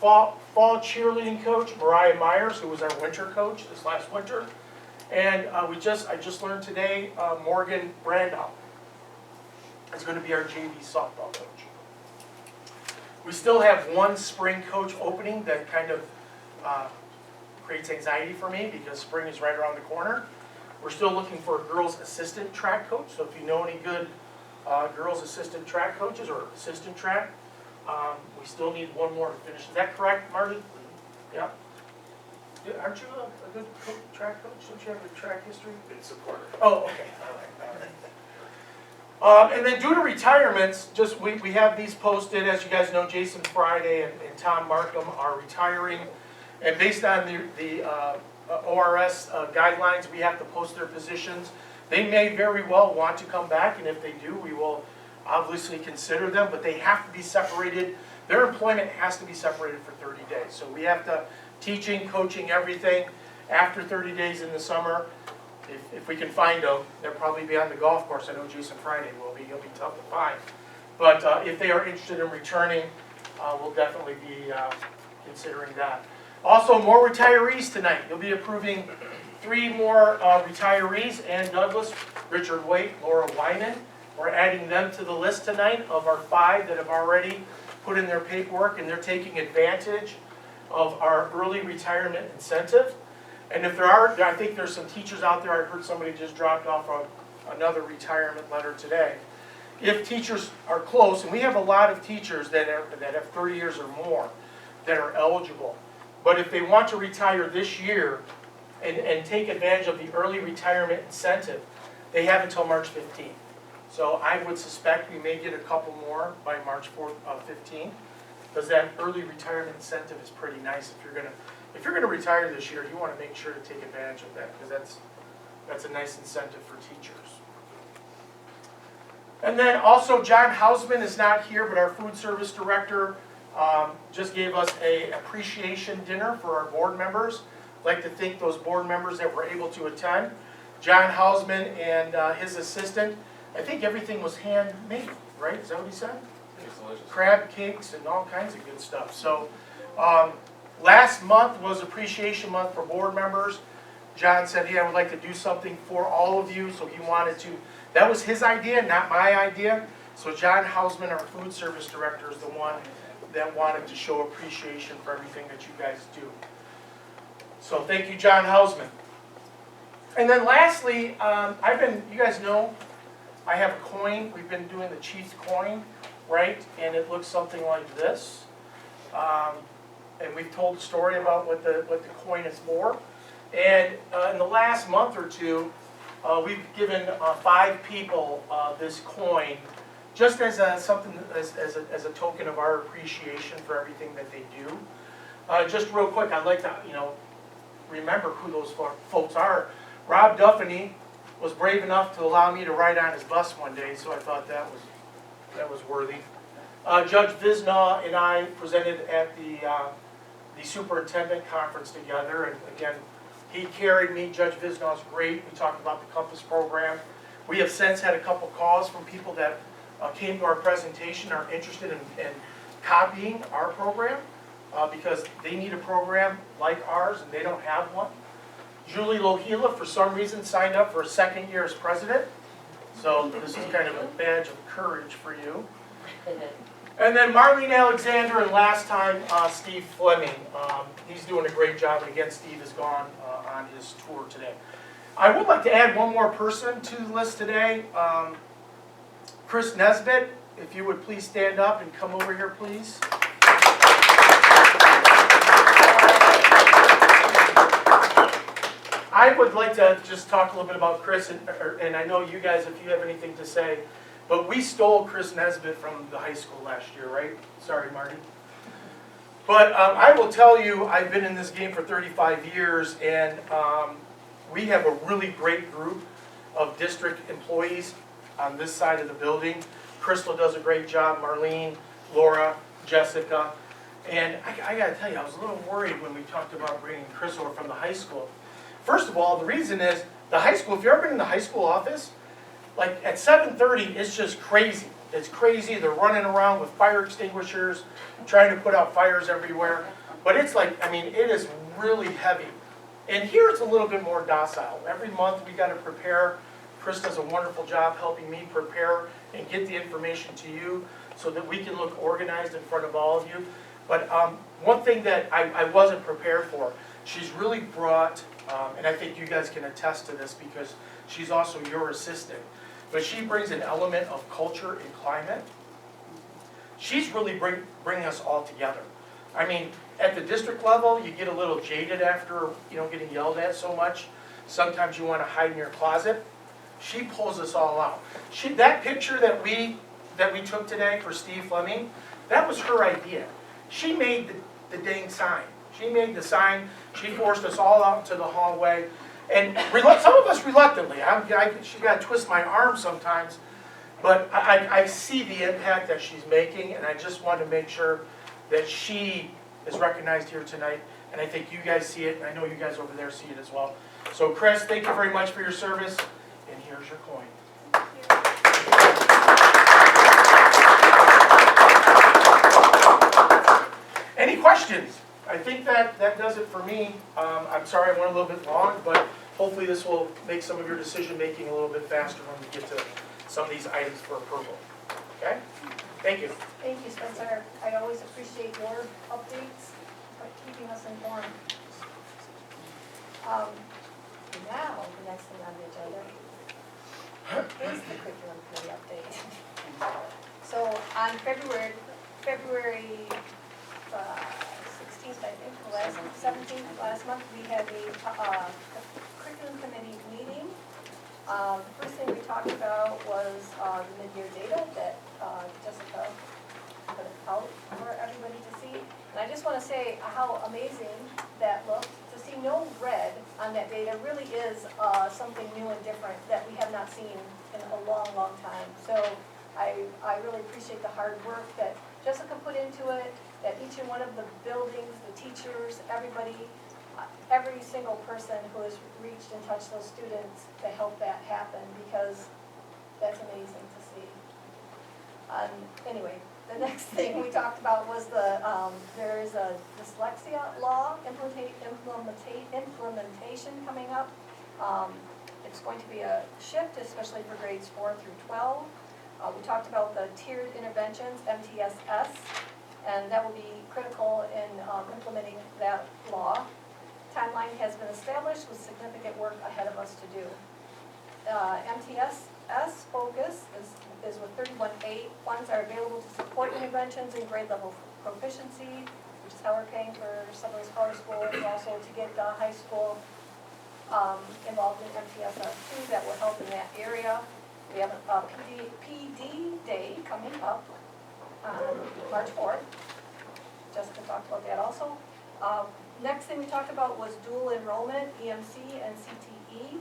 Fall cheerleading coach Mariah Myers, who was our winter coach this last winter. And I just learned today, Morgan Brandau is going to be our JV softball coach. We still have 1 spring coach opening that kind of creates anxiety for me because spring is right around the corner. We're still looking for a girls assistant track coach, so if you know any good girls assistant track coaches or assistant track, we still need 1 more to finish. Is that correct, Marty? Yeah. Aren't you a good track coach? Don't you have a track history? Good supporter. Oh, okay. All right. And then due to retirements, just we have these posted. As you guys know, Jason Friday and Tom Markham are retiring. And based on the ORS guidelines, we have to post their positions. They may very well want to come back, and if they do, we will obviously consider them, but they have to be separated. Their employment has to be separated for 30 days. So we have to, teaching, coaching, everything, after 30 days in the summer. If we can find them, they'll probably be on the golf course. I know Jason Friday will be. He'll be tough to find. But if they are interested in returning, we'll definitely be considering that. Also, more retirees tonight. You'll be approving 3 more retirees: Ann Douglas, Richard Waite, Laura Wyman. We're adding them to the list tonight of our 5 that have already put in their paperwork, and they're taking advantage of our early retirement incentive. And if there are, I think there's some teachers out there, I heard somebody just dropped off another retirement letter today. If teachers are close, and we have a lot of teachers that have 30 years or more that are eligible, but if they want to retire this year and take advantage of the early retirement incentive, they have until March 15th. So I would suspect we may get a couple more by March 15th, because that early retirement incentive is pretty nice. If you're gonna retire this year, you want to make sure to take advantage of that, because that's a nice incentive for teachers. And then also, John Hausman is not here, but our food service director just gave us an appreciation dinner for our board members. I'd like to thank those board members that were able to attend. John Hausman and his assistant, I think everything was handmade, right? Is that what he said? It's delicious. Crab cakes and all kinds of good stuff. So last month was appreciation month for board members. John said, hey, I would like to do something for all of you, so he wanted to. That was his idea, not my idea. So John Hausman, our food service director, is the one that wanted to show appreciation for everything that you guys do. So thank you, John Hausman. And then lastly, you guys know, I have a coin. We've been doing the Chiefs coin, right? And it looks something like this. And we've told the story about what the coin is for. And in the last month or 2, we've given 5 people this coin, just as a token of our appreciation for everything that they do. Just real quick, I'd like to remember who those folks are. Rob Duffany was brave enough to allow me to ride on his bus one day, so I thought that was worthy. Judge Visnaw and I presented at the superintendent conference together, and again, he carried me. Judge Visnaw's great. We talked about the Compass program. We have since had a couple calls from people that came to our presentation, are interested in copying our program because they need a program like ours and they don't have one. Julie Lohila, for some reason, signed up for a 2nd year as president. So this is kind of a badge of courage for you. And then Marlene Alexander, and last time, Steve Fleming. He's doing a great job, and again, Steve is gone on his tour today. I would like to add one more person to the list today. Chris Nesbitt, if you would please stand up and come over here, please. I would like to just talk a little bit about Chris, and I know you guys, if you have anything to say, but we stole Chris Nesbitt from the high school last year, right? Sorry, Marty. But I will tell you, I've been in this game for 35 years, and we have a really great group of district employees on this side of the building. Crystal does a great job, Marlene, Laura, Jessica. And I gotta tell you, I was a little worried when we talked about bringing Chris over from the high school. First of all, the reason is, the high school, if you've ever been in the high school office, like at 7:30, it's just crazy. It's crazy, they're running around with fire extinguishers, trying to put out fires everywhere. But it's like, I mean, it is really heavy. And here it's a little bit more docile. Every month we gotta prepare. Chris does a wonderful job helping me prepare and get the information to you so that we can look organized in front of all of you. But one thing that I wasn't prepared for, she's really brought, and I think you guys can attest to this because she's also your assistant, but she brings an element of culture and climate. She's really bringing us all together. I mean, at the district level, you get a little jaded after, getting yelled at so much. Sometimes you want to hide in your closet. She pulls us all out. That picture that we took today for Steve Fleming, that was her idea. She made the dang sign. She made the sign. She forced us all out into the hallway. And some of us reluctantly. She's got to twist my arm sometimes. But I see the impact that she's making, and I just want to make sure that she is recognized here tonight. And I think you guys see it, and I know you guys over there see it as well. So Chris, thank you very much for your service, and here's your coin. Any questions? I think that does it for me. I'm sorry I went a little bit long, but hopefully this will make some of your decision making a little bit faster when we get to some of these items for approval. Okay? Thank you. Thank you, Spencer. I always appreciate your updates, but keeping us informed. Now, the next thing on the agenda is the curriculum committee update. So on February 16th, I think, 17th, last month, we had a curriculum committee meeting. The first thing we talked about was the mid-year data that Jessica put out for everybody to see. And I just want to say how amazing that looked. To see no red on that data really is something new and different that we have not seen in a long, long time. So I really appreciate the hard work that Jessica put into it, that each and one of the buildings, the teachers, everybody, every single person who has reached and touched those students to help that happen, because that's amazing to see. Anyway, the next thing we talked about was there is a dyslexia law implementation coming up. It's going to be a shift, especially for grades 4 through 12. We talked about the tiered interventions, MTSS, and that will be critical in implementing that law. Timeline has been established with significant work ahead of us to do. MTSS focus is with 31A. Funds are available to support interventions in grade level proficiency, which is how we're paying for some of those power schools, also to get the high school involved in MTSS too. That will help in that area. We have a PD day coming up on March 4th. Jessica talked about that also. Next thing we talked about was dual enrollment, EMC and CTE.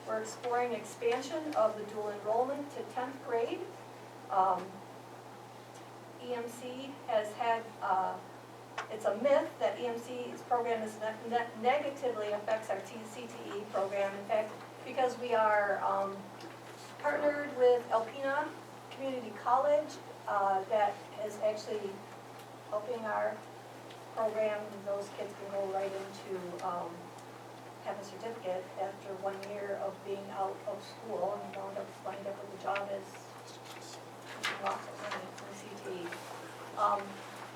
We're exploring expansion of the dual enrollment to 10th grade. EMC has had, it's a myth that EMC's program negatively affects our CTE program. In fact, because we are partnered with Alpena Community College, that is actually helping our program. Those kids can go right into have a certificate after 1 year of being out of school and wind up with a job as lots of money in CTE.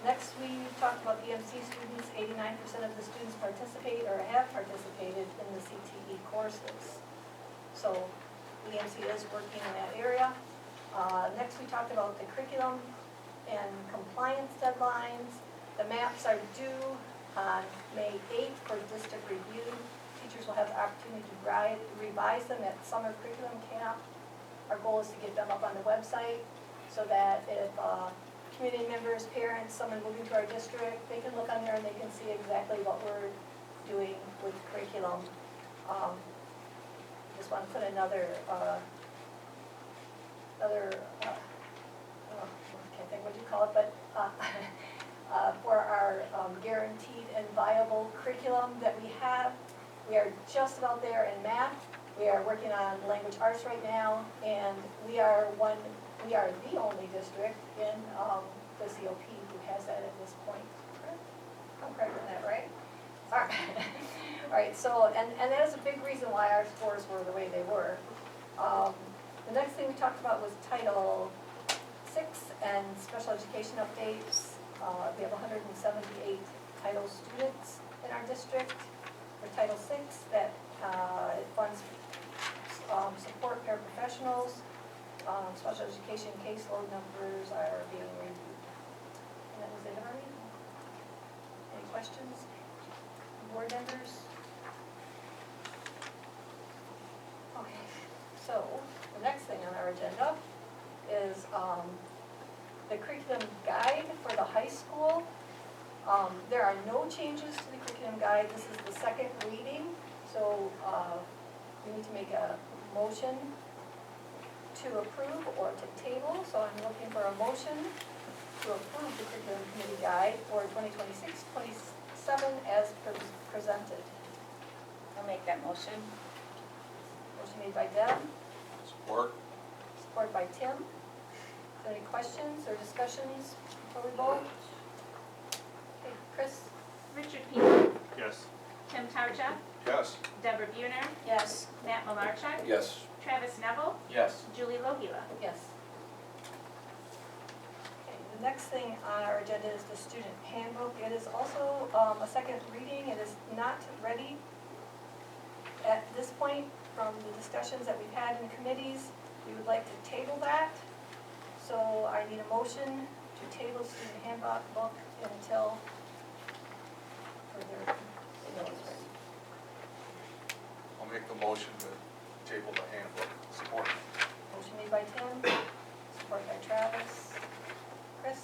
Next, we talked about EMC students. 89% of the students participate or have participated in the CTE courses. So EMC is working in that area. Next, we talked about the curriculum and compliance deadlines. The maps are due on May 8th for district review. Teachers will have the opportunity to revise them at summer curriculum camp. Our goal is to get them up on the website so that if community members, parents, someone moving to our district, they can look on there and they can see exactly what we're doing with curriculum. Just want to put another, I can't think what you call it, but for our guaranteed and viable curriculum that we have. We are just about there in math. We are working on language arts right now, and we are the only district in the COP who has that at this point. I'm correct on that, right? All right. All right, so, and that is a big reason why our scores were the way they were. The next thing we talked about was Title VI and special education updates. We have 178 Title students in our district. For Title VI, that it funds support paraprofessionals. Special education caseload numbers are being reviewed. And that was it already. Any questions? Board members? Okay, so the next thing on our agenda is the curriculum guide for the high school. There are no changes to the curriculum guide. This is the second reading, so we need to make a motion to approve or to table. So I'm looking for a motion to approve the curriculum committee guide for 2026-27 as presented. I'll make that motion. Motion made by Deb, Support. support by Tim. Is there any questions or discussions before we vote? Okay, Chris? Richard Peter, Yes. Tim Tarja, Yes. Deborah Buhner, Yes. Matt Malarchuk, Yes. Travis Neville, Yes. Julie Lohila. Yes. Okay, the next thing on our agenda is the student handbook. It is also a second reading. It is not ready at this point from the discussions that we've had in committees. We would like to table that. So I need a motion to table the student handbook until further notice. I'll make the motion to table the handbook. Support. Motion made by Tim, support by Travis. Chris?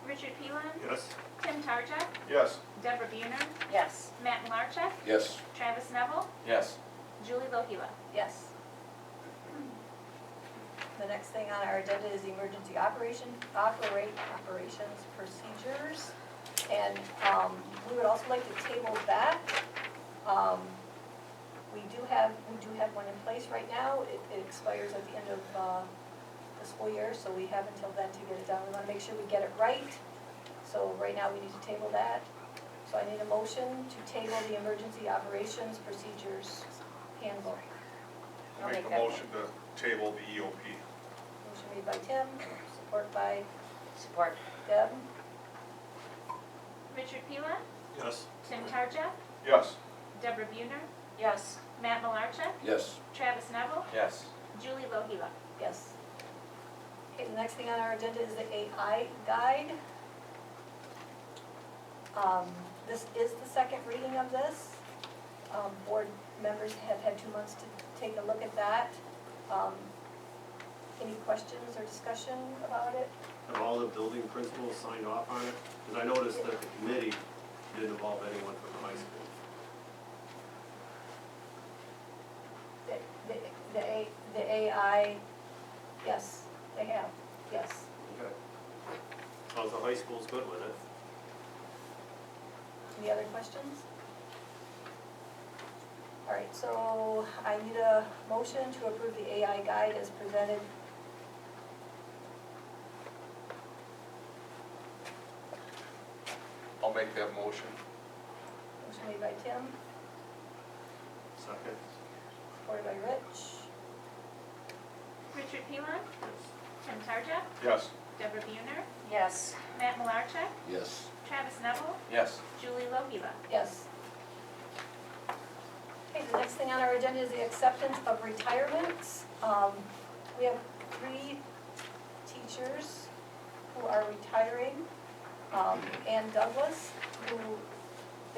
Richard Peeland, Yes. Tim Tarja, Yes. Deborah Buhner, Yes. Matt Malarchuk, Yes. Travis Neville, Yes. Julie Lohila. Yes. The next thing on our agenda is the emergency operations procedures. And we would also like to table that. We do have one in place right now. It expires at the end of the school year, so we have until then to get it done. We want to make sure we get it right. So right now we need to table that. So I need a motion to table the emergency operations procedures handbook. I'll Make make the that motion to table the EOP. Motion made by Tim, support by Support. Deb. Richard Peeland, Yes. Tim Tarja, Yes. Deborah Buhner, Yes. Matt Malarchuk, Yes. Travis Neville, Yes. Julie Lohila. Yes. Okay, the next thing on our agenda is the AI guide. This is the second reading of this. Board members have had 2 months to take a look at that. Any questions or discussion about it? Have all the building principals signed off on it? Because I noticed that the committee didn't involve anyone from the high school. The AI, yes, they have, yes. Okay. How's the high school's good with it? Any other questions? All right, so I need a motion to approve the AI guide as presented. I'll make that motion. Motion made by Tim, Second? supported by Rich. Richard Peeland, Tim Tarja, Yes. Deborah Buhner, Yes. Matt Malarchuk, Yes. Travis Neville, Yes. Julie Lohiba. Yes. Okay, the next thing on our agenda is the acceptance of retirements. We have 3 teachers who are retiring. Ann Douglas, who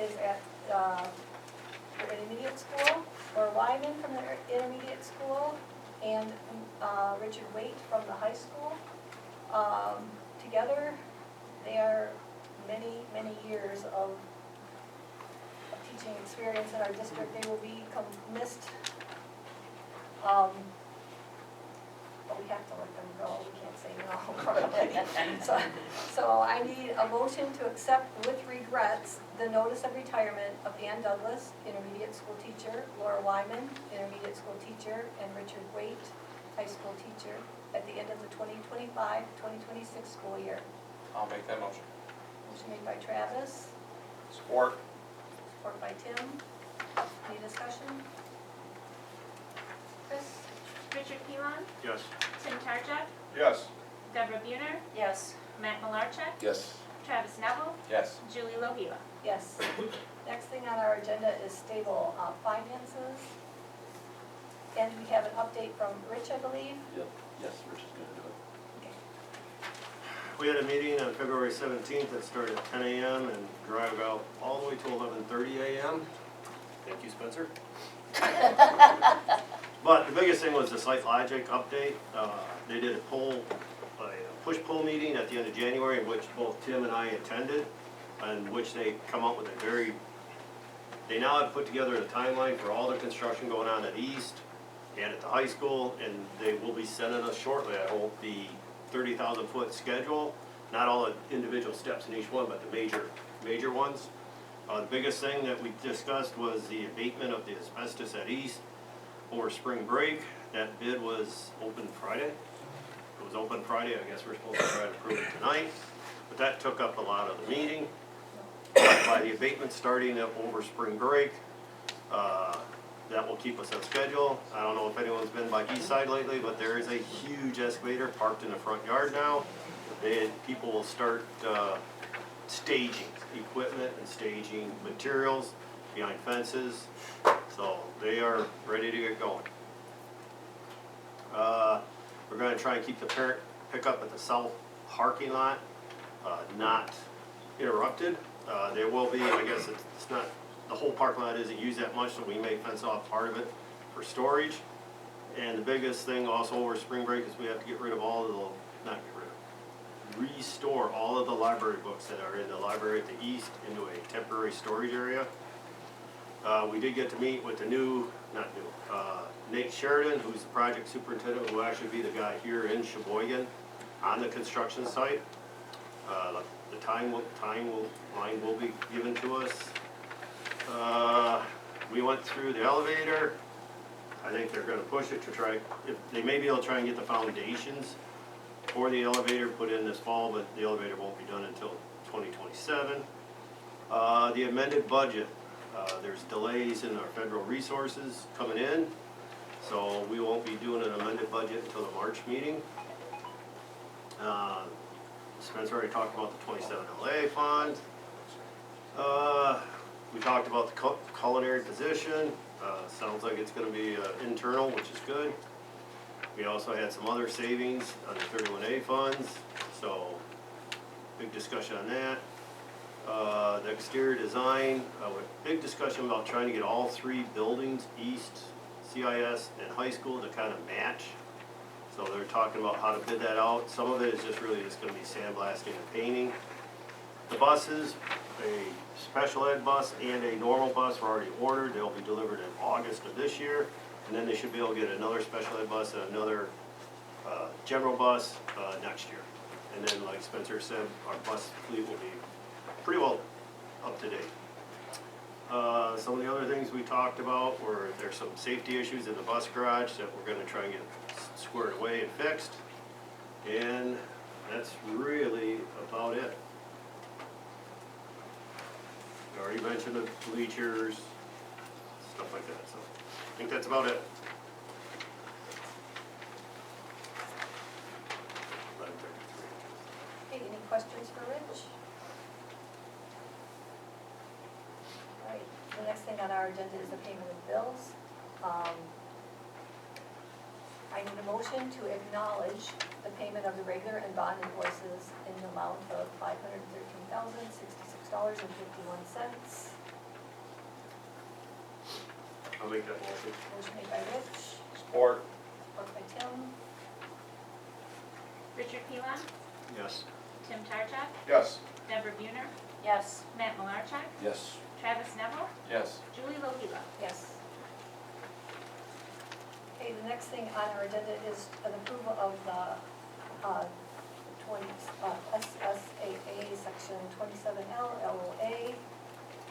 is at the intermediate school, Laura Wyman from the intermediate school, and Richard Waite from the high school. Together, they are many, many years of teaching experience in our district. They will become missed. But we have to let them go, we can't say no probably. So I need a motion to accept with regrets the notice of retirement of Ann Douglas, intermediate school teacher, Laura Wyman, intermediate school teacher, and Richard Waite, high school teacher, at the end of the 2025-2026 school year. I'll make that motion. Motion made by Travis, Support. support by Tim. Any discussion? Chris? Richard Pilon, Yes. Tim Tarchuk, Yes. Deborah Buhner, Yes. Matt Malarchuk, Yes. Travis Neville, Yes. Julie Lohiba. Yes. Next thing on our agenda is stable finances. And we have an update from Rich, I believe. Yep. Yes, Rich is gonna do it. We had a meeting on February 17th that started at 10 a.m. and drove out all the way to 11:30 a.m. Thank you, Spencer. But the biggest thing was the Site Logic update. They did a push-pull meeting at the end of January, in which both Tim and I attended, and which they come up with they now have put together a timeline for all the construction going on at East and at the high school, and they will be sending us shortly, I hope, the 30,000-foot schedule. Not all the individual steps in each one, but the major ones. The biggest thing that we discussed was the abatement of the asbestos at East over spring break. That bid was open Friday. It was open Friday, I guess we're supposed to try to approve it tonight, but that took up a lot of the meeting. By the abatement starting over spring break, that will keep us on schedule. I don't know if anyone's been by East Side lately, but there is a huge excavator parked in the front yard now. People will start staging equipment and staging materials behind fences, so they are ready to get going. We're going to try and keep the parent pickup at the south parking lot not interrupted. There will be, I guess it's not, the whole parking lot isn't used that much, so we may fence off part of it for storage. And the biggest thing also over spring break is we have to get rid of all of the, restore all of the library books that are in the library at the east into a temporary storage area. We did get to meet with the Nate Sheridan, who's the project superintendent, who will actually be the guy here in Sheboygan on the construction site. The timeline will be given to us. We went through the elevator. I think they're gonna push it to try, they may be able to try and get the foundations for the elevator put in this fall, but the elevator won't be done until 2027. The amended budget, there's delays in our federal resources coming in, so we won't be doing an amended budget until the March meeting. Spencer already talked about the 27 LA fund. We talked about the culinary position. Sounds like it's gonna be internal, which is good. We also had some other savings on the 31A funds, so big discussion on that. The exterior design, big discussion about trying to get all 3 buildings, East, CIS, and high school, to kind of match. So they're talking about how to bid that out. Some of it is just really just gonna be sandblasting and painting. The buses, a special ed bus and a normal bus were already ordered. They'll be delivered in August of this year. And then they should be able to get another special ed bus and another general bus next year. And then, like Spencer said, our bus fleet will be pretty well up to date. Some of the other things we talked about were there's some safety issues in the bus garage that we're gonna try and get squared away and fixed. And that's really about it. I already mentioned the bleachers, stuff like that, so I think that's about it. 11:33. questions for Rich? All right, the next thing on our agenda is the payment of bills. I need a motion to acknowledge the payment of the regular and bond invoices in the amount of $513,066.51. I'll make that motion. Motion made by Rich, Support. support by Tim. Richard Pilon, Yes. Tim Tarchak, Yes. Deborah Buhner, Yes. Matt Malarchuk, Yes. Travis Neville, Yes. Julie Lohila. Yes. Okay, the next thing on our agenda is an approval of the SSAA Section 27L LOA.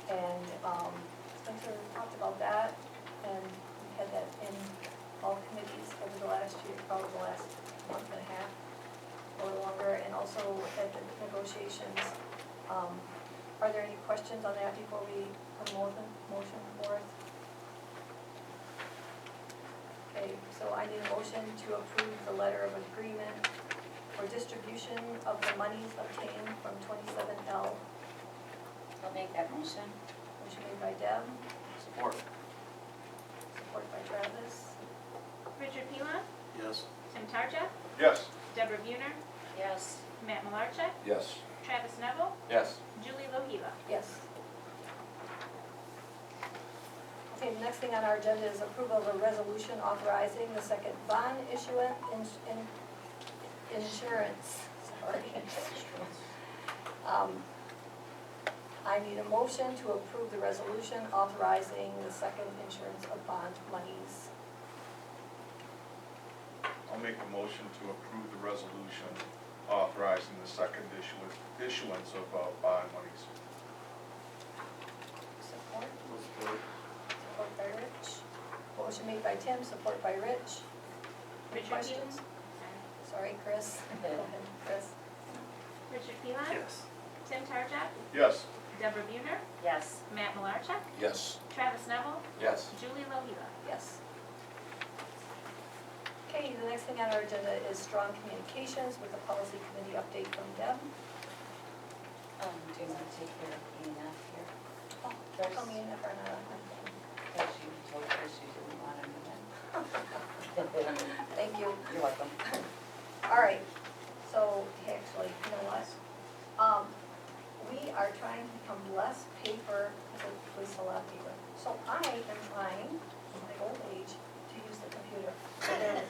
And Spencer talked about that, and we had that in all committees over the last year, probably the last month and a half or longer, and also at the negotiations. Are there any questions on that before we put a motion forth? Okay, so I need a motion to approve the letter of agreement for distribution of the monies obtained from 27L. I'll make that motion. Motion made by Deb, Support. support by Travis. Richard Pilon, Yes. Tim Tarchak, Yes. Deborah Buhner, Yes. Matt Malarchuk, Yes. Travis Neville, Yes. Julie Lohila. Yes. Okay, the next thing on our agenda is approval of a resolution authorizing the second bond issuance, insurance, sorry. I need a motion to approve the resolution authorizing the second insurance of bond monies. I'll make a motion to approve the resolution authorizing the second issuance of bond monies. Support? Support. Support by Rich. Motion made by Tim, support by Rich. Any Richard questions? Pilon, Sorry, Chris. Go ahead, Chris. Richard Pilon, Yes. Tim Tarchak, Yes. Deborah Buhner, Yes. Matt Malarchuk, Yes. Travis Neville, Yes. Julie Lohila. Yes. Okay, the next thing on our agenda is strong communications with the policy committee update from Deb. Do you want to take care of ENF here? Oh, tell me if I'm not on my thing. Because you told her she didn't want him again. Thank you. You're welcome. All right, so actually, you know what? We are trying to become less paper, because we waste a lot of paper. So I am trying, in my old age, to use the computer. So there-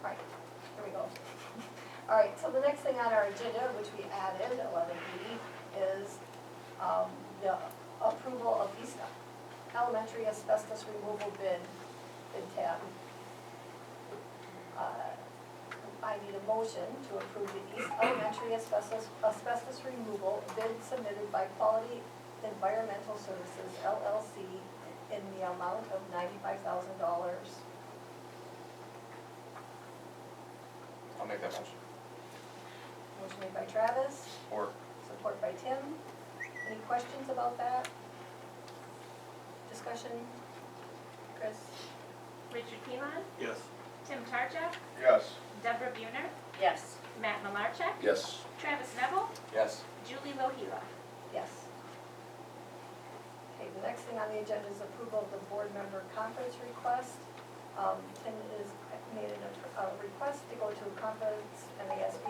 Right, here we go. All right, so the next thing on our agenda, which we added, 11B, is the approval of East Elementary asbestos removal bid tab. I need a motion to approve the East Elementary asbestos removal bid submitted by Quality Environmental Services LLC in the amount of $95,000. I'll make that motion. Motion made by Travis, Support. support by Tim. Any questions about that? Discussion? Chris? Richard Pilon, Yes. Tim Tarchak, Yes. Deborah Buhner, Yes. Matt Malarchuk, Yes. Travis Neville, Yes. Julie Lohila. Yes. Okay, the next thing on the agenda is approval of the board member conference request. Tim has made a request to go to a conference, MASB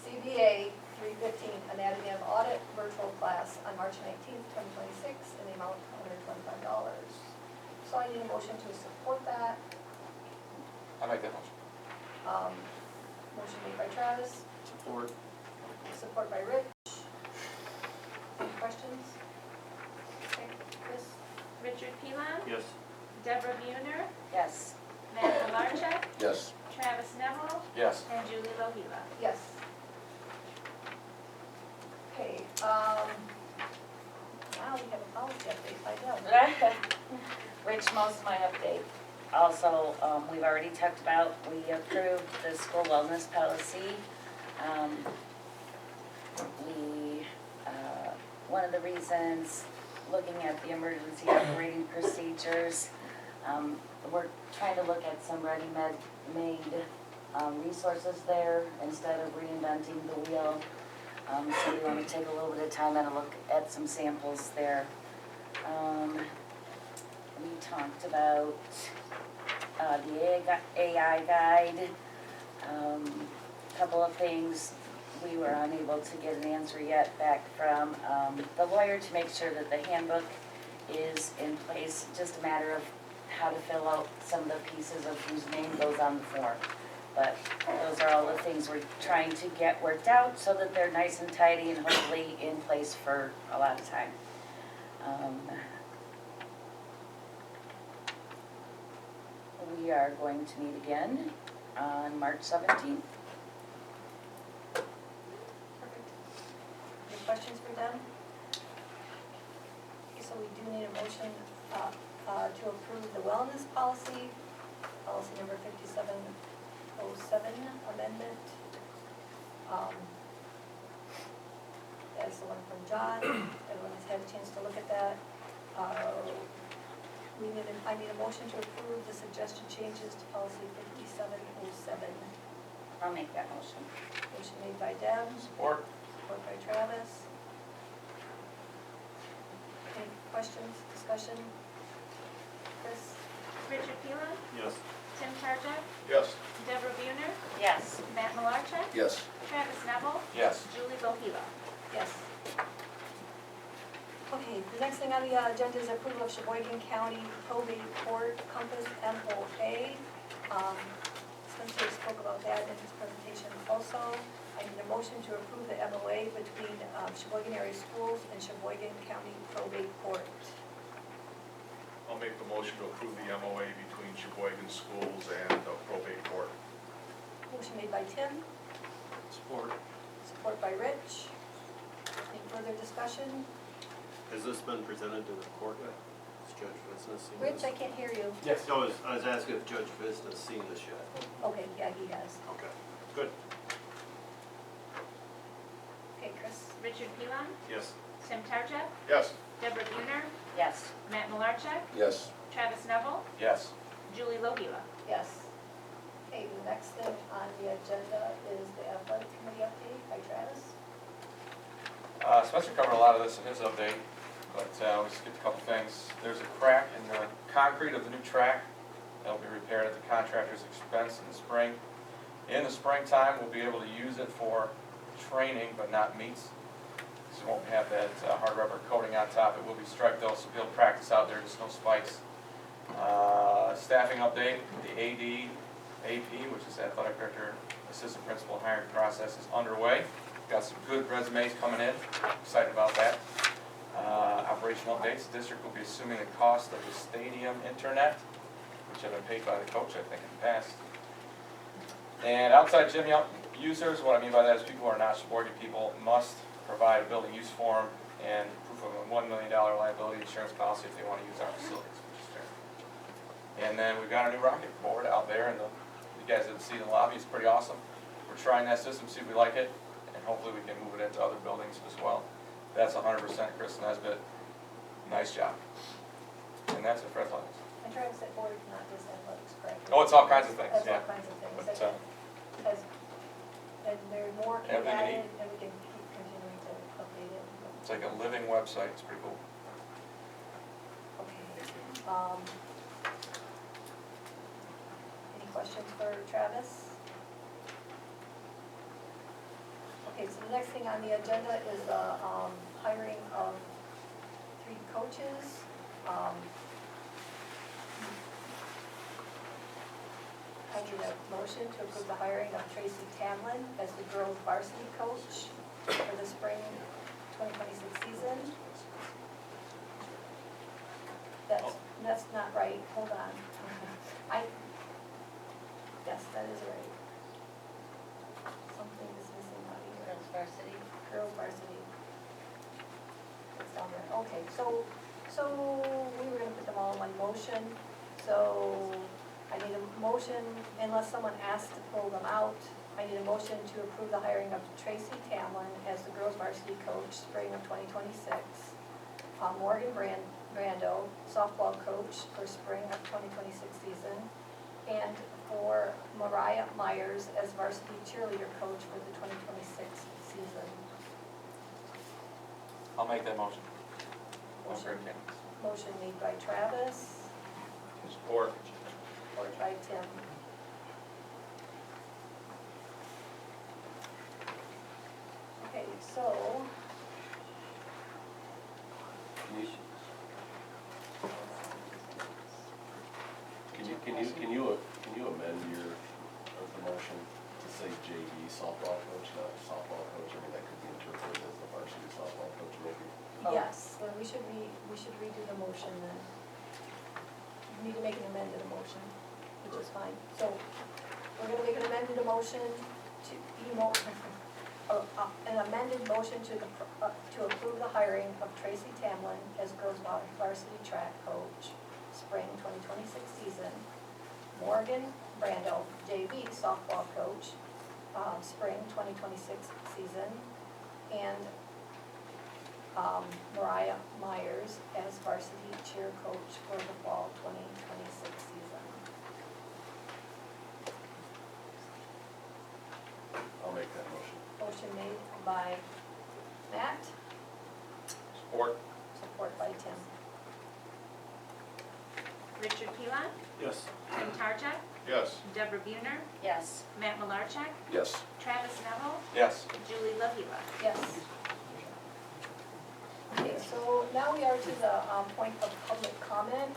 CBA 315 Anatomy of Audit virtual class on March 19th, 2026 in the amount of $125. So I need a motion to support that. I'll make that motion. Motion made by Travis, Support. support by Rich. Any questions? Okay, Chris? Richard Pilon, Yes. Deborah Buhner, Yes. Matt Malarchuk, Yes. Travis Neville, Yes. and Julie Lohila. Yes. Okay, now we have a policy update by Deb. Rich, most of my update. also, we've already talked about, we approved the school wellness policy. We, one of the reasons, looking at the emergency operating procedures, we're trying to look at some ready-made resources there instead of reinventing the wheel. So we want to take a little bit of time and look at some samples there. We talked about the AI guide, couple of things. We were unable to get an answer yet back from the lawyer to make sure that the handbook is in place, just a matter of how to fill out some of the pieces of whose name goes on the form. But those are all the things we're trying to get worked out so that they're nice and tidy and hopefully in place for a lot of time. We are going to meet again on March 17th. Perfect. Any questions for them? Okay, so we do need a motion to approve the wellness policy, policy number 5707 amendment. That's the one from John. Everyone has had a chance to look at that. I need a motion to approve the suggested changes to policy 5707. I'll make that motion. Motion made by Deb, Support. support by Travis. Any questions, discussion? Chris? Richard Phelan, Yes. Tim Tarjak, Yes. Deborah Buhner, Yes. Matt Malarchuk, Yes. Travis Neville, Yes. Julie Bohiva. Yes. Okay, the next thing on the agenda is approval of Sheboygan County Probate Court Compass MOA. Spencer spoke about that in his presentation also. I need a motion to approve the MOA between Sheboygan Area Schools and Sheboygan County Probate Court. I'll make the motion to approve the MOA between Sheboygan Schools and the probate court. Motion made by Tim, Support. support by Rich. Any further discussion? Has this been presented to the court yet? Has Judge Vistas seen Rich, this? I can't hear you. Yes. No, I was asking if Judge Vistas has seen this yet. Okay, yeah, he has. Okay, good. Okay, Chris? Richard Phelan, Yes. Tim Tarjak, Yes. Deborah Buhner, Yes. Matt Malarchuk, Yes. Travis Neville, Yes. Julie Bohiva. Yes. Okay, the next thing on the agenda is the athletic committee update by Travis. Spencer covered a lot of this in his update, but we skipped a couple things. There's a crack in the concrete of the new track that'll be repaired at the contractor's expense in the spring. In the springtime, we'll be able to use it for training, but not meets. So it won't have that hard rubber coating on top. It will be striped though, so we'll be able to practice out there, just no spikes. Staffing update, the AD, AP, which is Athletic Director, Assistant Principal hiring process is underway. Got some good resumes coming in, excited about that. Operational updates, the district will be assuming the cost of the stadium internet, which have been paid by the coach, I think, in the past. And outside gym users, what I mean by that is people who are not Sheboygan people must provide a building use form and proof of a $1 million liability insurance policy if they want to use our facilities, which is fair. And then we've got our new rocket board out there, and you guys have seen the lobby, it's pretty awesome. We're trying that system, see if we like it, and hopefully we can move it into other buildings as well. That's 100% Chris Nesbitt. Nice job. And that's it for athletics. And Travis, that board is not just athletics, correct? Oh, it's all kinds of things, That's yeah. all kinds of things. But, Because, and there's more can be Everything you added, and we can keep continuing to update it. it's like a living website, it's pretty cool. Okay. Any questions for Travis? Okay, so the next thing on the agenda is the hiring of 3 coaches. I need a motion to approve the hiring of Tracy Tamlin as the girls varsity coach for the spring 2026 season. That's not right, hold on. Yes, that is right. Something is missing out here. Girls varsity. Girls varsity. It's down there, okay, so we were gonna put them all in one motion, so I need a motion, unless someone asks to pull them out, I need a motion to approve the hiring of Tracy Tamlin as the girls varsity coach, spring of 2026. Morgan Brando, softball coach for spring of 2026 season. And for Mariah Myers as varsity cheerleader coach for the 2026 season. I'll make that motion. Motion motion made by Travis, Support. supported by Tim. Okay, so, Can you amend your, the motion to say JV softball coach, not softball coach? I mean, that could be interpreted as the varsity softball coach maybe. yes, then we should redo the motion then. We need to make an amended motion, which is fine. So, we're gonna make an amended motion to, an amended motion to approve the hiring of Tracy Tamlin as girls varsity track coach, spring 2026 season. Morgan Brando, JV softball coach, spring 2026 season. And Mariah Myers as varsity cheer coach for the fall 2026 season. I'll make that motion. Motion made by Matt, Support. support by Tim. Richard Pilon, Yes. Tim Tarcek, Yes. Deborah Buhner, Yes. Matt Malarchak, Yes. Travis Neville, Yes. Julie LaHila. Yes. Okay, so now we are to the point of public comment.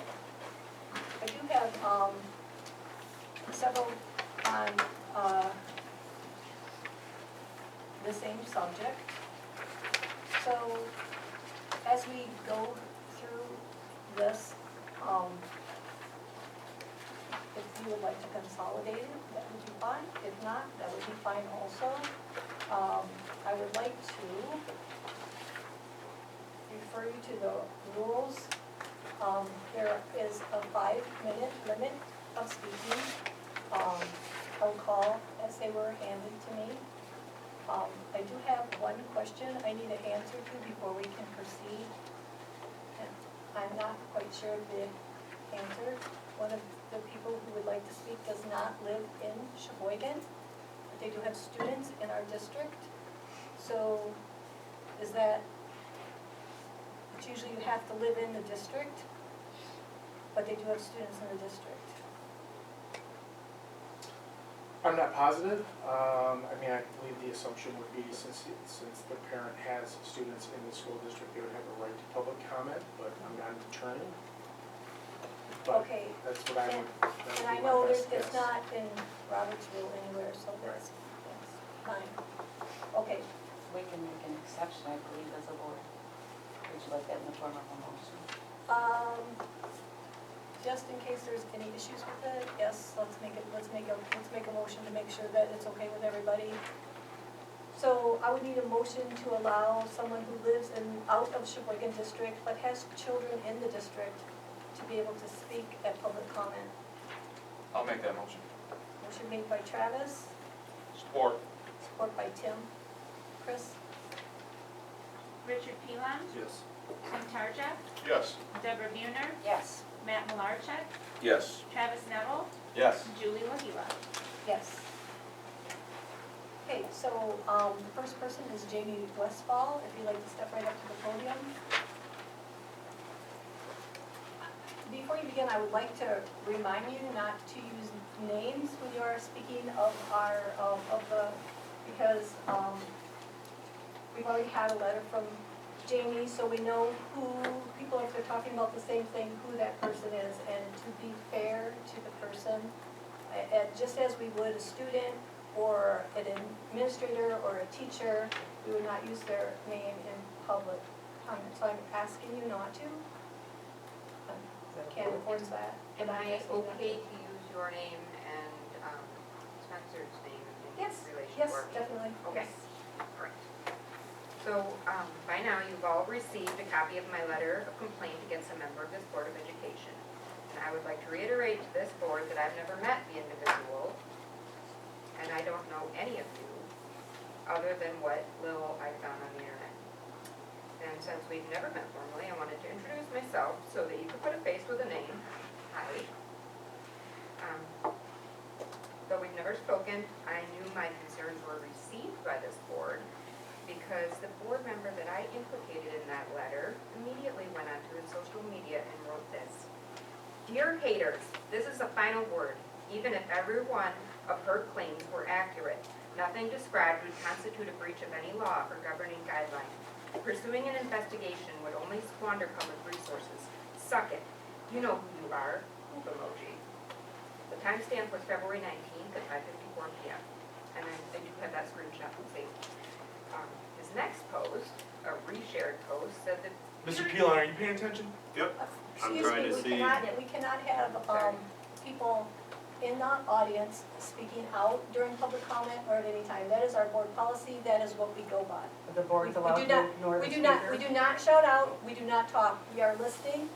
I do have several on the same subject. So as we go through this, if you would like to consolidate it, that would be fine. If not, that would be fine also. I would like to refer you to the rules. There is a 5-minute limit of speaking. I'll call as they were handed to me. I do have one question I need an answer to before we can proceed. And I'm not quite sure of the answer. One of the people who would like to speak does not live in Sheboygan, but they do have students in our district. So is that, it's usually you have to live in the district, but they do have students in the district. I'm not positive. I mean, I believe the assumption would be since the parent has students in the school district, they would have a right to public comment, but I'm not an attorney. But Okay. that's what I would, that would And I be my know best it's guess. not in Robert's rule anywhere, so that's fine. Okay, We can make an exception, I believe, as a board. Would you like that in the form of a motion? just in case there's any issues with it, yes, let's make a motion to make sure that it's okay with everybody. So I would need a motion to allow someone who lives out of Sheboygan district but has children in the district to be able to speak at public comment. I'll make that motion. Motion made by Travis, Support. support by Tim. Chris? Richard Pilon, Yes. Tim Tarcek, Yes. Deborah Buhner, Yes. Matt Malarchak, Yes. Travis Neville, Yes. Julie LaHila. Yes. Okay, so the first person is Jamie Westfall, if you'd like to step right up to the podium. Before you begin, I would like to remind you not to use names when you are speaking of because we've already had a letter from Jamie, so we know who people, if they're talking about the same thing, who that person is, and to be fair to the person, just as we would a student or an administrator or a teacher, we would not use their name in public comment. So I'm asking you not to. Can't enforce that. Am but I'm I asking you not to. okay to use your name and Spencer's name in Yes, relation to yes, our meeting? definitely. Okay, yes. great. So, by now, you've all received a copy of my letter of complaint against a member of this Board of Education. And I would like to reiterate reiterate to this board that I've never met the individual, and I don't know any of you, other than what little I found on the internet. And since we've never met formally, I wanted to introduce myself so that you could put a face with a name. Hi. Though we've never spoken, I knew my concerns were received by this board because the board member that I implicated in that letter immediately went onto his social media and wrote this. Dear haters, this is the final word. Even if every one of her claims were accurate, nothing described would constitute a breach of any law or governing guideline. Pursuing an investigation would only squander public resources. Suck it. You know who you are. Poop emoji. The timestamp was February 19th at 5:54 p.m. And I do have that screenshot and see. His next post, a reshared post, said that. Mr. Peeler, are you paying attention? Yep. I'm Excuse trying me, to we see. cannot have, people in the audience speaking out during public comment or at any time. That is our board policy, that is what we go by. The board's allowed We do to not- ignore the We speaker. do not shout out, we do not talk, we are listening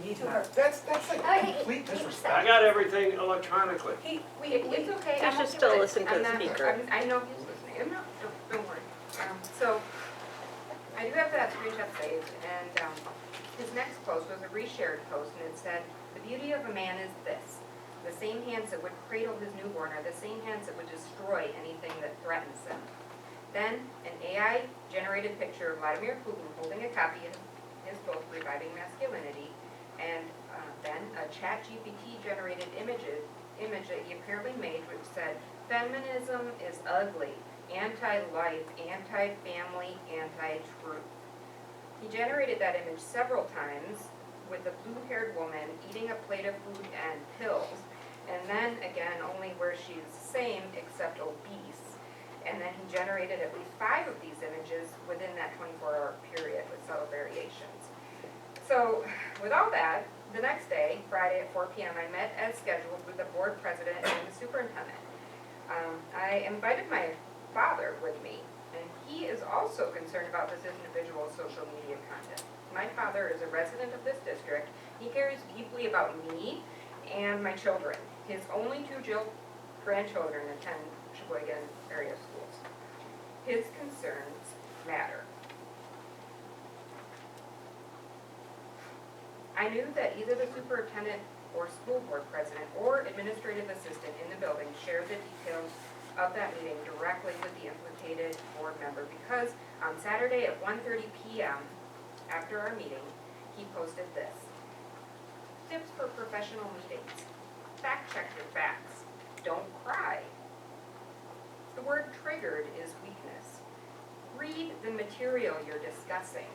He's to not. her. That's like Okay. complete I disrespect. got everything electronically. It's okay. You I'm should okay still with it. listen to I'm the not- speaker. I know he's listening. I'm not, don't worry. So, I do have that screenshot saved, and his next post was a reshared post, and it said, "The beauty of a man is this. The same hands that would cradle his newborn are the same hands that would destroy anything that threatens him." Then, an AI-generated picture of Vladimir Putin holding a copy of his book, Reviving Masculinity, and then a ChatGPT-generated image that he apparently made, which said, "Feminism is ugly, anti-life, anti-family, anti-truth." He generated that image several times with a blue-haired woman eating a plate of food and pills, and then again only where she's the same except obese. And then he generated at least 5 of these images within that 24-hour period with subtle variations. So with all that, the next day, Friday at 4 p.m., I met as scheduled with the board president and the superintendent. I invited my father with me, and he is also concerned about this individual's social media content. My father is a resident of this district. He cares deeply about me and my children. His only 2 grandchildren attend Sheboygan area schools. His concerns matter. I knew that either the superintendent or school board president or administrative assistant in the building shared the details of that meeting directly with the implicated board member because on Saturday at 1:30 p.m., after our meeting, he posted this. Tips for professional meetings. Fact check your facts. Don't cry. The word triggered is weakness. Read the material you're discussing.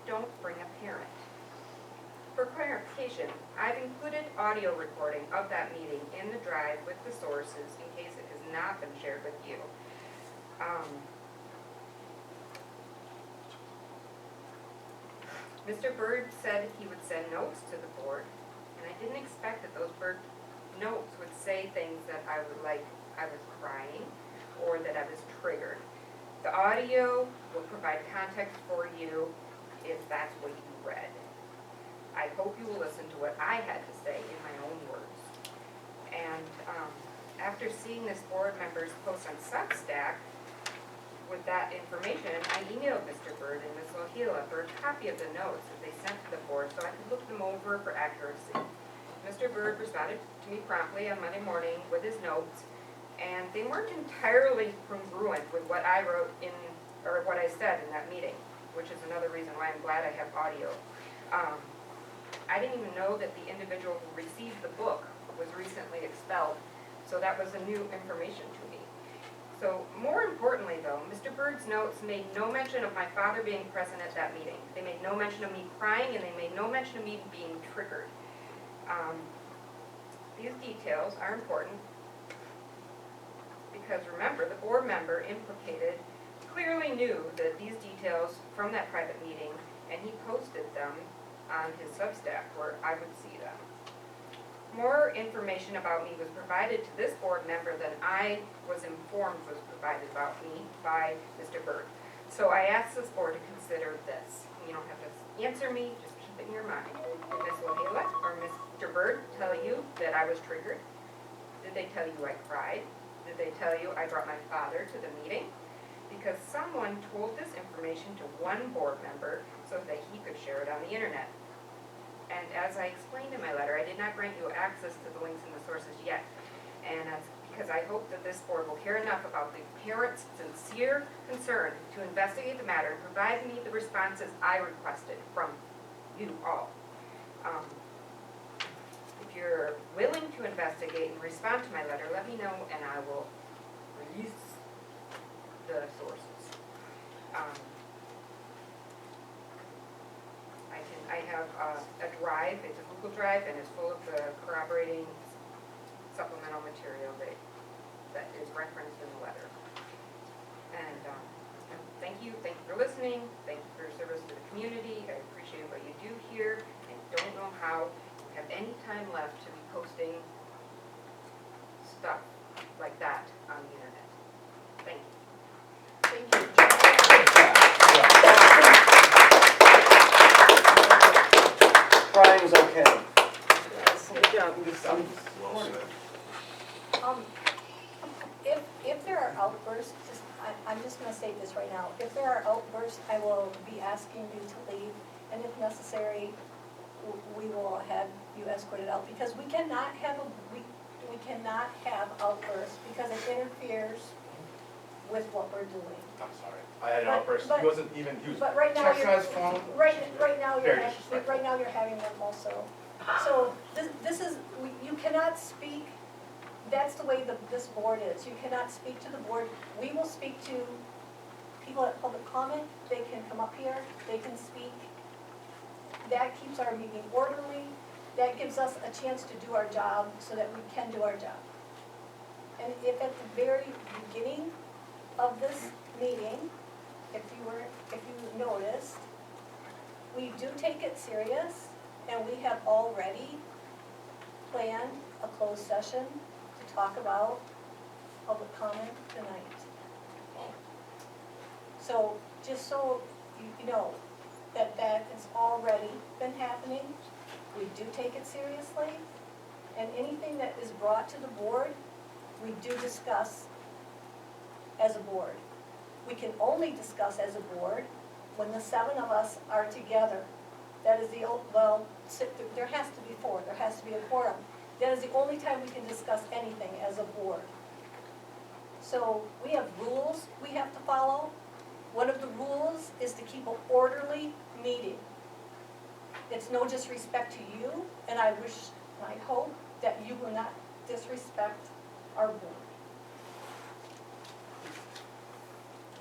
Don't bring a parent. For clarification, I've included audio recording of that meeting in the drive with the sources in case it has not been shared with you. Mr. Byrd said he would send notes to the board, and I didn't expect that those Byrd notes would say things that I would like I was crying or that I was triggered. The audio will provide context for you if that's what you read. I hope you will listen to what I had to say in my own words. And after seeing this board member's post on Substack with that information, I emailed Mr. Byrd and Ms. Lohila for a copy of the notes that they sent to the board so I could look them over for accuracy. Mr. Byrd responded to me promptly on Monday morning with his notes, and they weren't entirely congruent with what I wrote in, or what I said in that meeting, which is another reason why I'm glad I have audio. I didn't even know that the individual who received the book was recently expelled, so that was a new information to me. So more importantly though, Mr. Byrd's notes made no mention of my father being present at that meeting. They made no mention of me crying, and they made no mention of me being triggered. These details are important because remember, the board member implicated clearly knew that these details from that private meeting, and he posted them on his Substack where I would see them. More information about me was provided to this board member than I was informed was provided about me by Mr. Byrd. So I asked this board to consider this. You don't have to answer me, just keep it in your mind. Did Ms. Lohila or Mr. Byrd tell you that I was triggered? Did they tell you I cried? Did they tell you I brought my father to the meeting? Because someone told this information to one board member so that he could share it on the internet. And as I explained in my letter, I did not grant you access to the links and the sources yet. And that's because I hope that this board will care enough about the parents' sincere concern to investigate the matter and provide me the responses I requested from you all. If you're willing to investigate and respond to my letter, let me know and I will release the sources. I have a drive, it's a Google Drive, and it's full of the corroborating supplemental material that is referenced in the letter. And thank you for listening, thank you for your service to the community, I appreciate what you do here, and don't know how you have any time left to be posting stuff like that on the internet. Thank you. Thank you. Crying's okay. Good job. Well said. If there are outbursts, I'm just gonna say this right now, if there are outbursts, I will be asking you to leave, and if necessary, we will have you escorted out, because we cannot have we cannot have outbursts, because it interferes with what we're doing. I'm sorry. I had an But- outburst. but- He wasn't even, he was But right now, texting you're, on his phone. right now, Very disrespectful. right now you're having them also. So this is, you cannot speak, that's the way this board is. You cannot speak to the board. We will speak to people at public comment. They can come up here, they can speak. That keeps our meeting orderly. That gives us a chance to do our job so that we can do our job. And if at the very beginning of this meeting, if you noticed, we do take it serious, and we have already planned a closed session to talk about public comment tonight. So, just so you know, that has already been happening, we do take it seriously, and anything that is brought to the board, we do discuss as a board. We can only discuss as a board when the 7 of us are together. That is there has to be 4, there has to be a quorum. That is the only time we can discuss anything as a board. So we have rules we have to follow. One of the rules is to keep an orderly meeting. It's no disrespect to you, and I hope that you will not disrespect our board.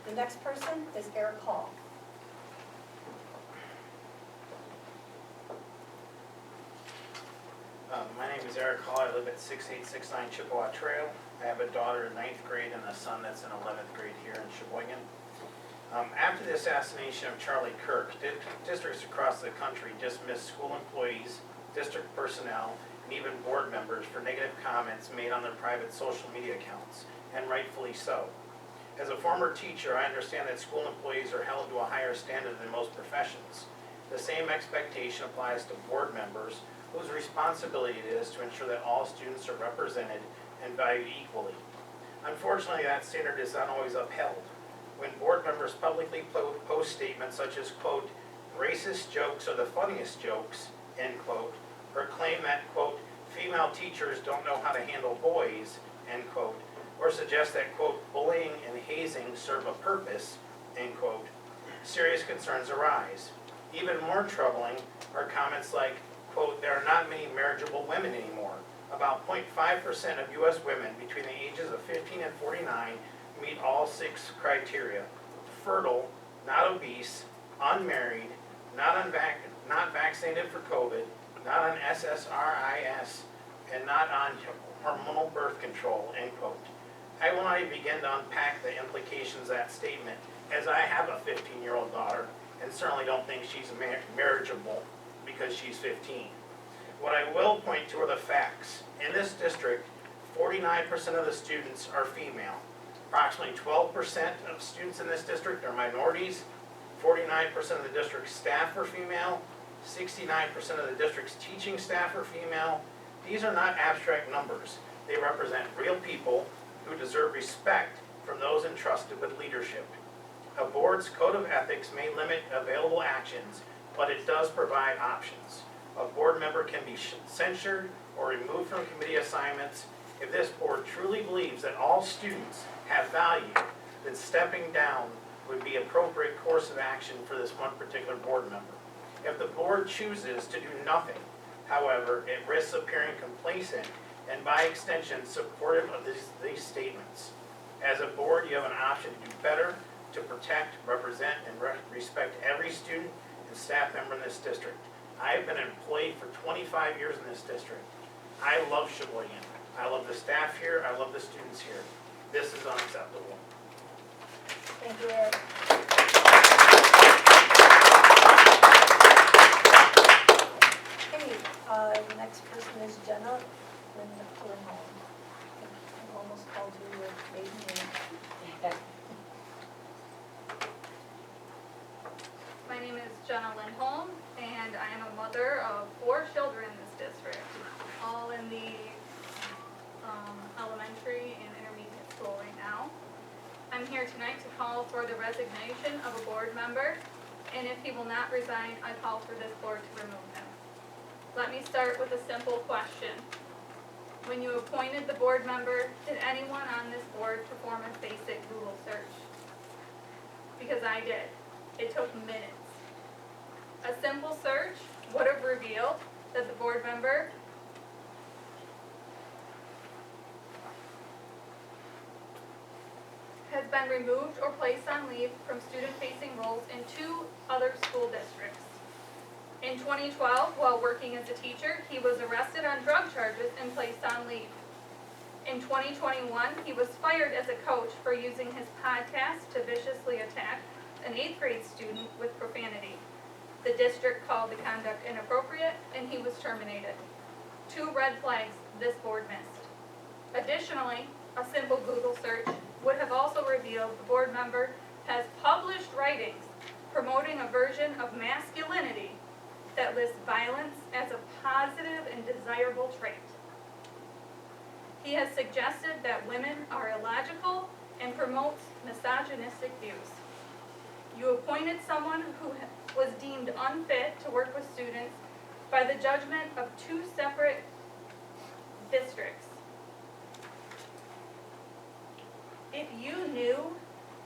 The next person is Eric Hall. My name is Eric Hall. I live at 6869 Chippewa Trail. I have a daughter in 9th grade and a son that's in 11th grade here in Sheboygan. After the assassination of Charlie Kirk, districts across the country dismissed school employees, district personnel, and even board members for negative comments made on their private social media accounts, and rightfully so. As a former teacher, I understand that school employees are held to a higher standard than most professions. The same expectation applies to board members, whose responsibility it is to ensure that all students are represented and valued equally. Unfortunately, that standard is not always upheld. When board members publicly post statements such as, quote, racist jokes are the funniest jokes, end quote, or claim that, quote, female teachers don't know how to handle boys, end quote, or suggest that, quote, bullying and hazing serve a purpose, end quote, serious concerns arise. Even more troubling are comments like, quote, there are not many marriageable women anymore. About 0.5% of U.S. women between the ages of 15 and 49 meet all 6 criteria: fertile, not obese, unmarried, not vaccinated for COVID, not on SSRIs, and not on hormonal birth control, end quote. I will not even begin to unpack the implications of that statement, as I have a 15-year-old daughter and certainly don't think she's marriageable because she's 15. What I will point to are the facts. In this district, 49% of the students are female. Approximately 12% of students in this district are minorities. 49% of the district's staff are female. 69% of the district's teaching staff are female. These are not abstract numbers. They represent real people who deserve respect from those entrusted with leadership. A board's code of ethics may limit available actions, but it does provide options. A board member can be censured or removed from committee assignments. If this board truly believes that all students have value, then stepping down would be appropriate course of action for this one particular board member. If the board chooses to do nothing, however, it risks appearing complacent and by extension supportive of these statements. As a board, you have an option to do better, to protect, represent, and respect every student and staff member in this district. I have been an employee for 25 years in this district. I love Sheboygan. I love the staff here. I love the students here. This is unacceptable. Thank you, Eric. Okay, the next person is Jenna Lindholm. I almost called you your maiden name. My name is Jenna Lindholm, and I am a mother of 4 children in this district, all in the elementary and intermediate school right now. I'm here tonight to call for the resignation of a board member, and if he will not resign, I call for this board to remove him. Let me start with a simple question. When you appointed the board member, did anyone on this board perform a basic Google search? Because I did. It took minutes. A simple search would have revealed that the board member has been removed or placed on leave from student-facing roles in 2 other school districts. In 2012, while working as a teacher, he was arrested on drug charges and placed on leave. In 2021, he was fired as a coach for using his podcast to viciously attack an 8th grade student with profanity. The district called the conduct inappropriate, and he was terminated. 2 red flags this board missed. Additionally, a simple Google search would have also revealed the board member has published writings promoting a version of masculinity that lists violence as a positive and desirable trait. He has suggested that women are illogical and promotes misogynistic views. You appointed someone who was deemed unfit to work with students by the judgment of 2 separate districts. If you knew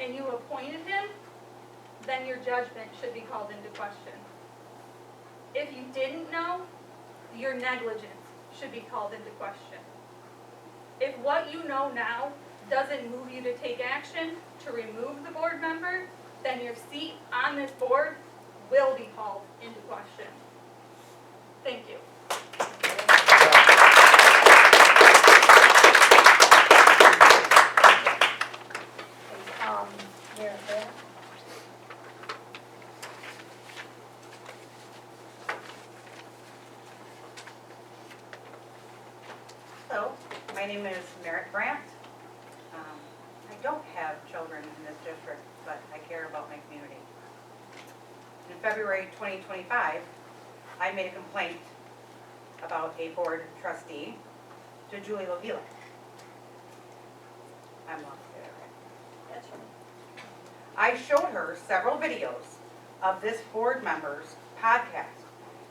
and you appointed him, then your judgment should be called into question. If you didn't know, your negligence should be called into question. If what you know now doesn't move you to take action to remove the board member, then your seat on this board will be called into question. Thank you. Hello, my name is Merritt Brandt. I don't have children in this district, but I care about my community. In February 2025, I made a complaint about a board trustee to Julie Lovila. I'm not there, right? That's right. I showed her several videos of this board member's podcast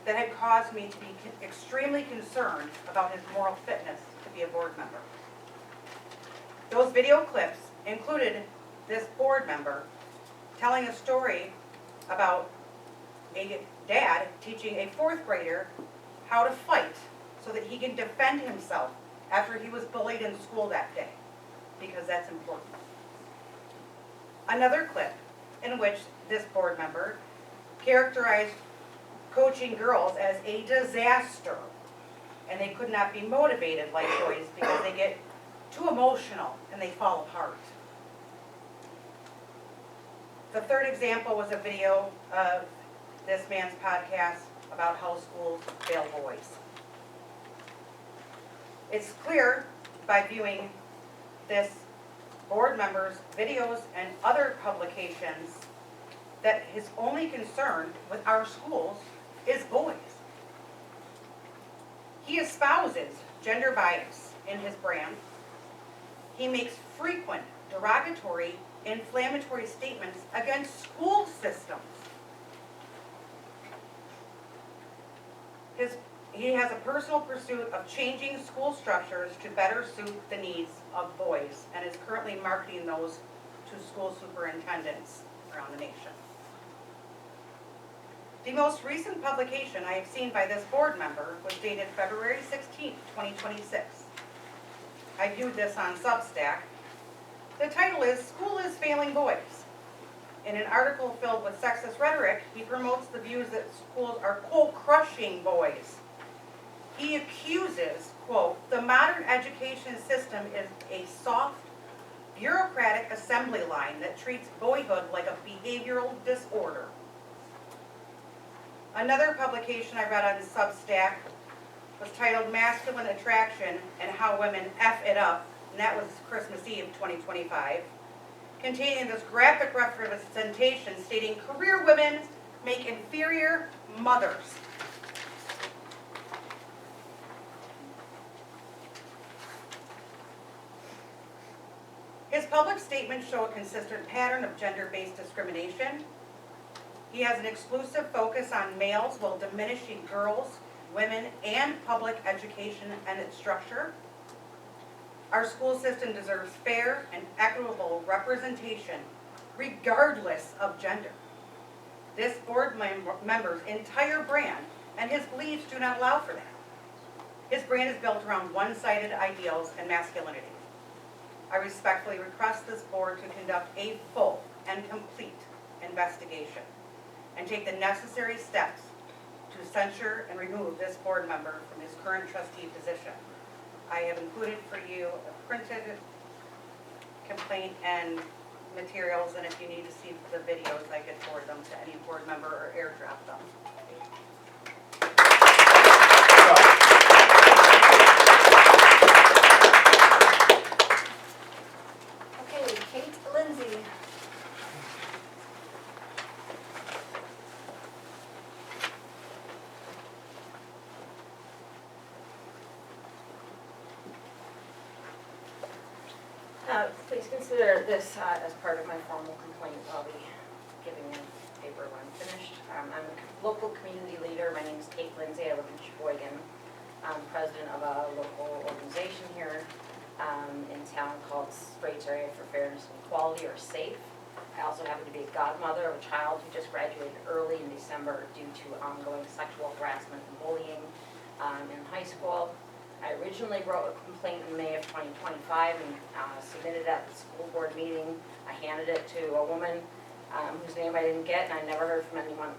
that had caused me to be extremely concerned about his moral fitness to be a board member. Those video clips included this board member telling a story about a dad teaching a 4th grader how to fight so that he can defend himself after he was bullied in school that day, because that's important. Another clip in which this board member characterized coaching girls as a disaster, and they could not be motivated like boys because they get too emotional and they fall apart. The third example was a video of this man's podcast about how schools fail boys. It's clear by viewing this board member's videos and other publications that his only concern with our schools is boys. He espouses gender bias in his brand. He makes frequent derogatory, inflammatory statements against school systems. He has a personal pursuit of changing school structures to better suit the needs of boys and is currently marketing those to school superintendents around the nation. The most recent publication I have seen by this board member was dated February 16th, 2026. I viewed this on Substack. The title is "School is Failing Boys." In an article filled with sexist rhetoric, he promotes the views that schools are, quote, crushing boys. He accuses, quote, the modern education system is a soft, bureaucratic assembly line that treats boyhood like a behavioral disorder. Another publication I read on Substack was titled "Masculine Attraction and How Women F It Up," and that was Christmas Eve 2025, containing this graphic representation stating career women make inferior mothers. His public statements show a consistent pattern of gender-based discrimination. He has an exclusive focus on males while diminishing girls, women, and public education and its structure. Our school system deserves fair and equitable representation, regardless of gender. This board member's entire brand and his beliefs do not allow for that. His brand is built around one-sided ideals and masculinity. I respectfully request this board to conduct a full and complete investigation and take the necessary steps to censure and remove this board member from his current trustee position. I have included for you a printed complaint and materials, and if you need to see the videos, I could forward them to any board member or airdrop them. Okay, Kate Lindsay. Please consider this as part of my formal complaint. I'll be giving in paper when finished. I'm a local community leader. My name is Kate Lindsay. I live in Sheboygan. I'm president of a local organization here in town called Straits Area for Fairness and Equality, or SAFE. I also happen to be a godmother of a child who just graduated early in December due to ongoing sexual harassment and bullying in high school. I originally wrote a complaint in May of 2025 and submitted it at the school board meeting. I handed it to a woman whose name I didn't get, and I never heard from anyone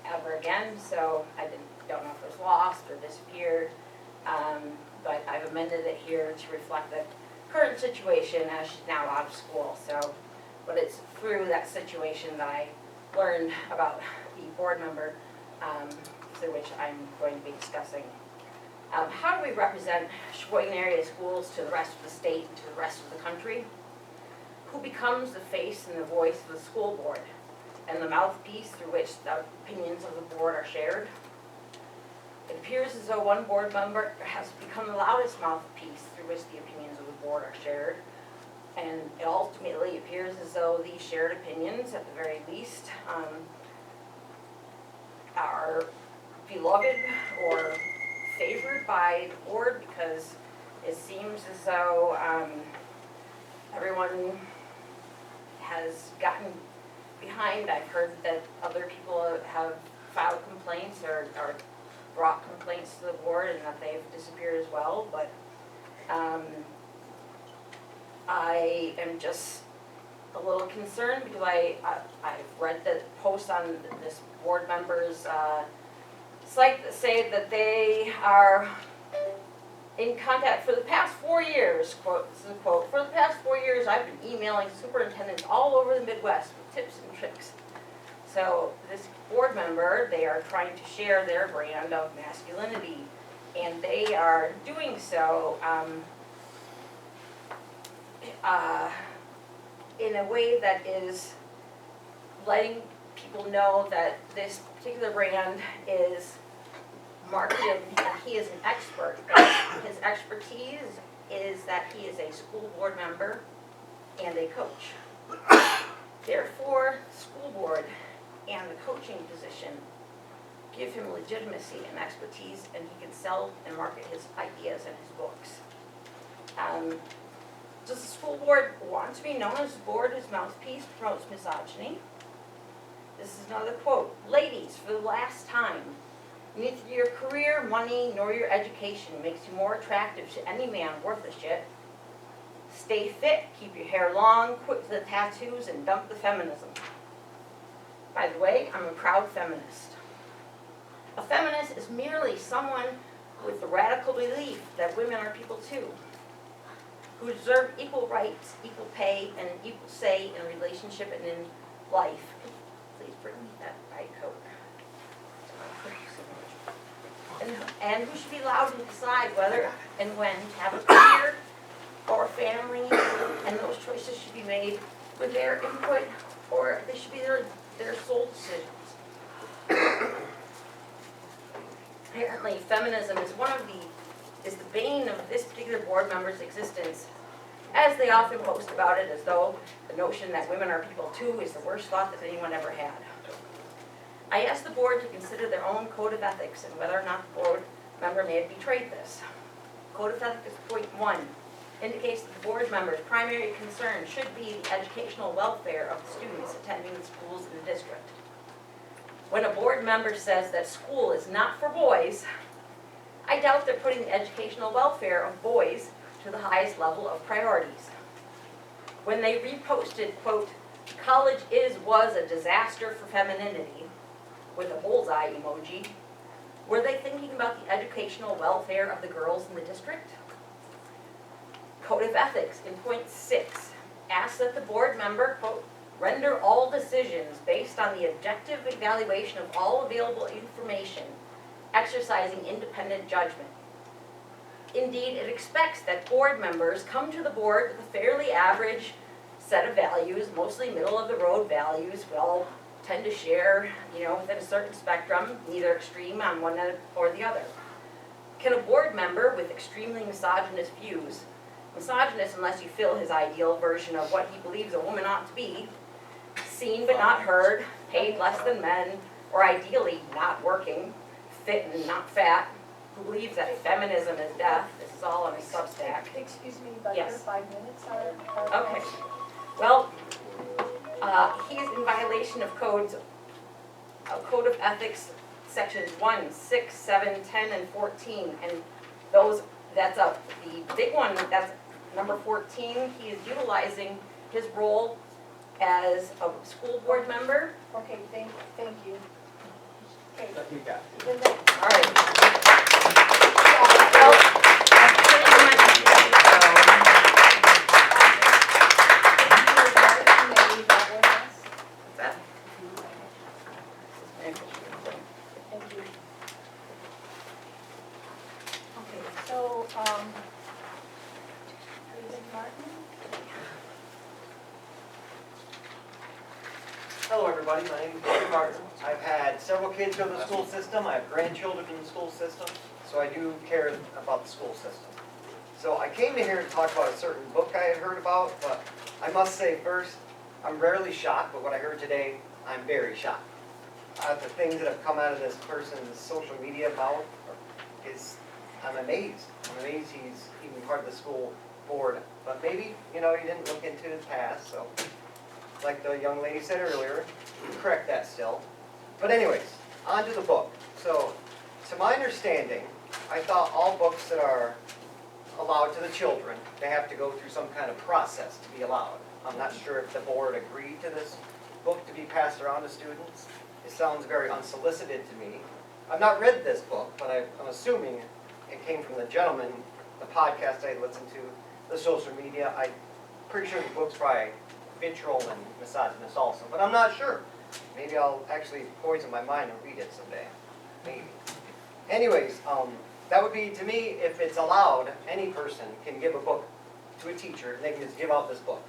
ever again, so I don't know if it was lost or disappeared. But I've amended it here to reflect the current situation as she's now out of school. But it's through that situation that I learned about the board member, through which I'm going to be discussing. How do we represent Sheboygan area schools to the rest of the state and to the rest of the country? Who becomes the face and the voice of the school board and the mouthpiece through which the opinions of the board are shared? It appears as though one board member has become the loudest mouthpiece through which the opinions of the board are shared. And it ultimately appears as though these shared opinions, at the very least, are beloved or favored by the board, because it seems as though everyone has gotten behind. I've heard that other people have filed complaints or brought complaints to the board and that they've disappeared as well, but I am just a little concerned because I've read the post on this board member's site that say that they are in contact for the past 4 years, quote, this is a quote, for the past 4 years I've been emailing superintendents all over the Midwest with tips and tricks. So this board member, they are trying to share their brand of masculinity, and they are doing so in a way that is letting people know that this particular brand is marketed him, and he is an expert. His expertise is that he is a school board member and a coach. Therefore, school board and the coaching position give him legitimacy and expertise, and he can sell and market his ideas and his books. Does the school board want to be known as the board whose mouthpiece promotes misogyny? This is another quote. Ladies, for the last time, neither your career, money, nor your education makes you more attractive to any man worth a shit. Stay fit, keep your hair long, quit the tattoos, and dump the feminism. By the way, I'm a proud feminist. A feminist is merely someone with the radical belief that women are people too, who deserve equal rights, equal pay, and an equal say in relationship and in life. Please bring me that Diet Coke. And who should be allowed to decide whether and when to have a career or a family, and those choices should be made with their input, or they should be their sole decisions. Apparently, feminism is the bane of this particular board member's existence, as they often boast about it, as though the notion that women are people too is the worst thought that anyone ever had. I asked the board to consider their own code of ethics and whether or not the board member may have betrayed this. Code of Ethics point 1 indicates that the board member's primary concern should be the educational welfare of the students attending the schools in the district. When a board member says that school is not for boys, I doubt they're putting the educational welfare of boys to the highest level of priorities. When they reposted, quote, college was a disaster for femininity, with a bullseye emoji, were they thinking about the educational welfare of the girls in the district? Code of Ethics in point 6 asks that the board member, quote, render all decisions based on the objective evaluation of all available information, exercising independent judgment. Indeed, it expects that board members come to the board with a fairly average set of values, mostly middle-of-the-road values. We all tend to share, within a certain spectrum, neither extreme on one or the other. Can a board member with extremely misogynist views, misogynist unless you fill his ideal version of what he believes a woman ought to be, seen but not heard, paid less than men, or ideally not working, fit and not fat, who believes that feminism is death? This is all on a Substack. Excuse me, but your Yes. 5 minutes are. Okay. Well, he is in violation of Code of Ethics, sections 1, 6, 7, 10, and 14. And the big one, that's number 14. He is utilizing his role as a school board member. Okay, thank you. Okay. You got it. The next- All right. Well, that's pretty that. Thank you. Okay, so, David Martin? Hello, everybody. My name is David Martin. I've had several kids go to the school system. I have grandchildren in the school system, so I do care about the school system. So I came in here to talk about a certain book I had heard about, but I must say first, I'm rarely shocked, but what I heard today, I'm very shocked. The things that have come out of this person's social media about I'm amazed. I'm amazed he's even part of the school board. But maybe, he didn't look into his past, so like the young lady said earlier, correct that still. But anyways, on to the book. So, to my understanding, I thought all books that are allowed to the children, they have to go through some kind of process to be allowed. I'm not sure if the board agreed to this book to be passed around to students. It sounds very unsolicited to me. I've not read this book, but I'm assuming it came from the gentleman, the podcast I listened to, the social media. I'm pretty sure the book's probably vitriol and misogynist also, but I'm not sure. Maybe I'll actually poison my mind and read it someday. Maybe. Anyways, that would be, to me, if it's allowed, any person can give a book to a teacher, and they can just give out this book.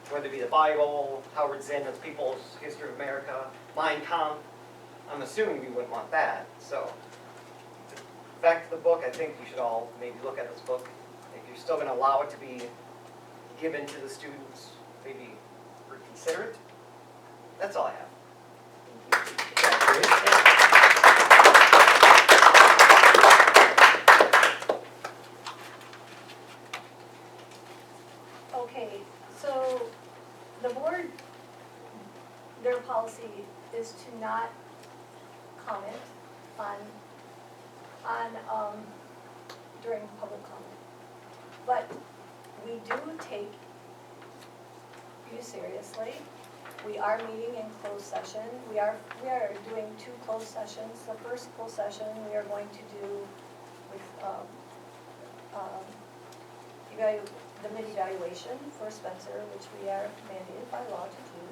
Whether it be the Bible, Howard Zin's People's History of America, Mein Kampf. I'm assuming we wouldn't want that. So, back to the book, I think you should all maybe look at this book. If you're still gonna allow it to be given to the students, maybe reconsider it. That's all I have. Okay, so the board, their policy is to not comment during public comment. But we do take you seriously. We are meeting in closed session. We are doing 2 closed sessions. The first closed session we are going to do with the mid-evaluation for Spencer, which we are mandated by law to do.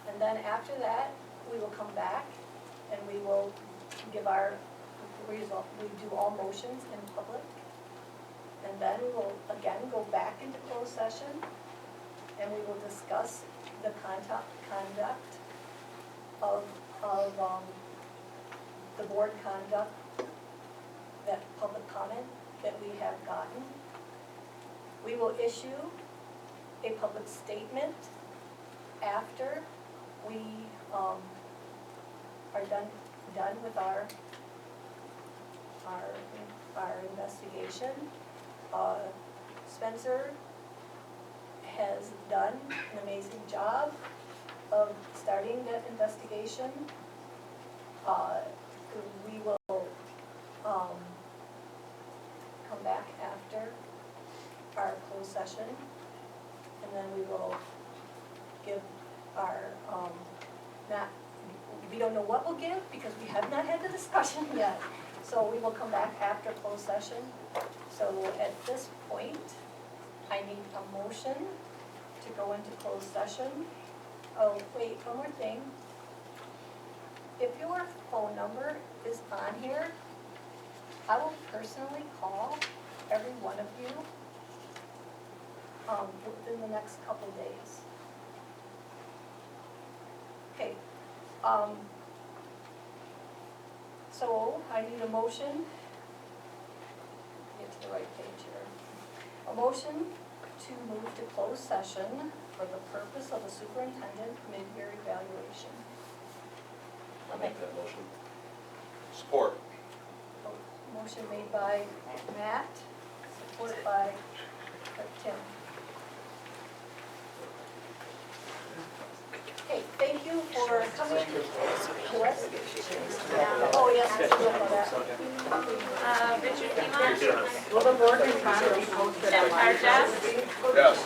And then after that, we will come back and we will give our result. We do all motions in public. And then we will again go back into closed session and we will discuss the conduct of the board conduct, that public comment that we have gotten. We will issue a public statement after we are done with our investigation. Spencer has done an amazing job of starting that investigation. We will come back after our closed session, and then we will give our, we don't know what we'll give because we have not had the discussion yet. So we will come back after closed session. So at this point, I need a motion to go into closed session. Oh, wait, one more thing. If your phone number is on here, I will personally call every one of you within the next couple days. Okay. So I need a motion. Get to the right page here. A motion to move to closed session for the purpose of a superintendent mid-year evaluation. I'll make that motion. Support. Motion made by Matt, supported by Tim. Okay, thank you for coming. What? Oh, yes, I forgot about that. Richard Pima. Will the board respond or post it Tim online? Tarjas. Yes.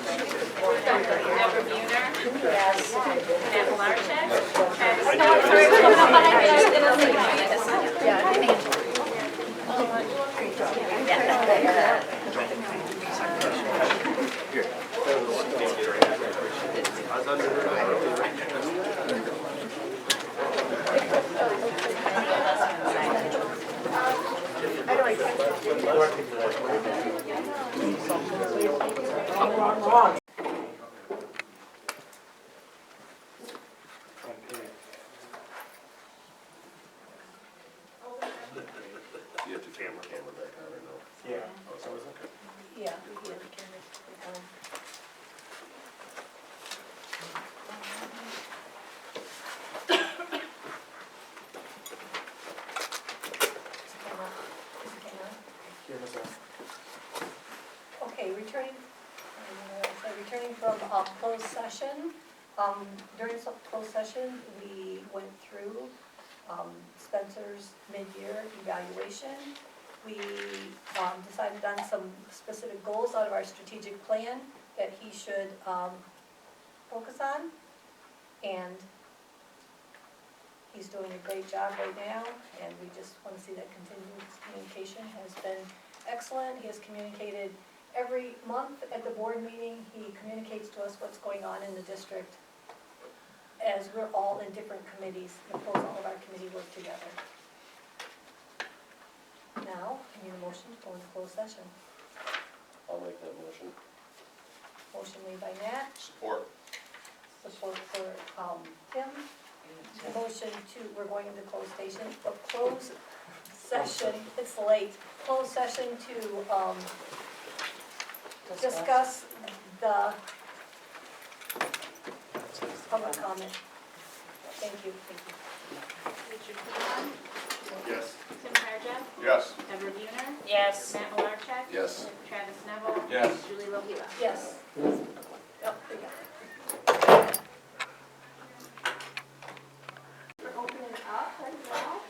Deborah Buhner. Yes. Matt Malarchek. Travis No, I'm sorry, we're coming up behind you. I was gonna say, You have to camera back on or no? Yeah. Oh, so it's okay. Yeah. Okay, returning from closed session. During closed session, we went through Spencer's mid-year evaluation. We decided on some specific goals out of our strategic plan that he should focus on. And he's doing a great job right now, and we just want to see that continued communication has been excellent. He has communicated every month at the board meeting. He communicates to us what's going on in the district as we're all in different committees and pulls all of our committee work together. Now, I need a motion to go into closed session. I'll make that motion. Motion made by Nat, Support. support for Tim. The motion to, we're going into closed session, it's late, closed session to, discuss the public comment. Thank you. Richard Cleveland, Yes. Tim Harjab, Yes. Deborah Buhner, Yes. Matt Malarchek. Yes. Travis Neville. Yes. Julie Lovila. Yes. Yep, we got it. For opening up as well.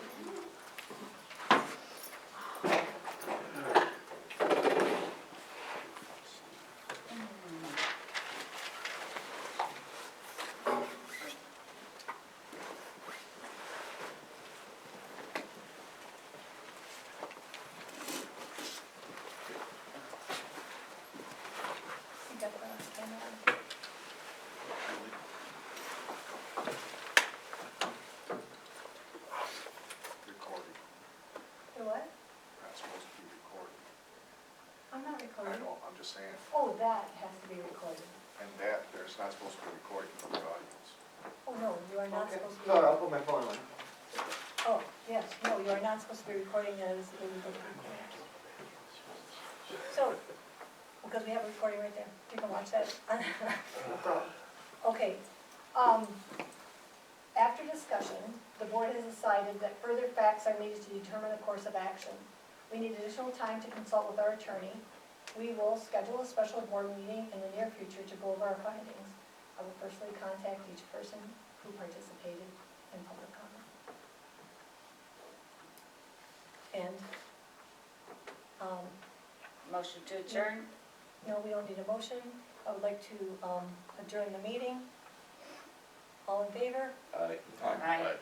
We got the camera on. Recording, The what? that's supposed to be recorded. I'm not I recording. know, I'm just saying, Oh, that has to be recorded. and that, there's not supposed to be recording for the audience. Oh, no, you are not supposed to be. Sorry, I'll put my phone on. Oh, yes, no, you are not supposed to be recording as illegal recording. So, because we have a recording right there, you can watch that. Okay, after discussion, the board has decided that further facts are needed to determine the course of action. We need additional time to consult with our attorney. We will schedule a special board meeting in the near future to go over our findings. I will personally contact each person who participated in public comment. And, Motion to adjourn? no, we don't need a motion. I would like to adjourn the meeting. All in favor? Aye. Aye.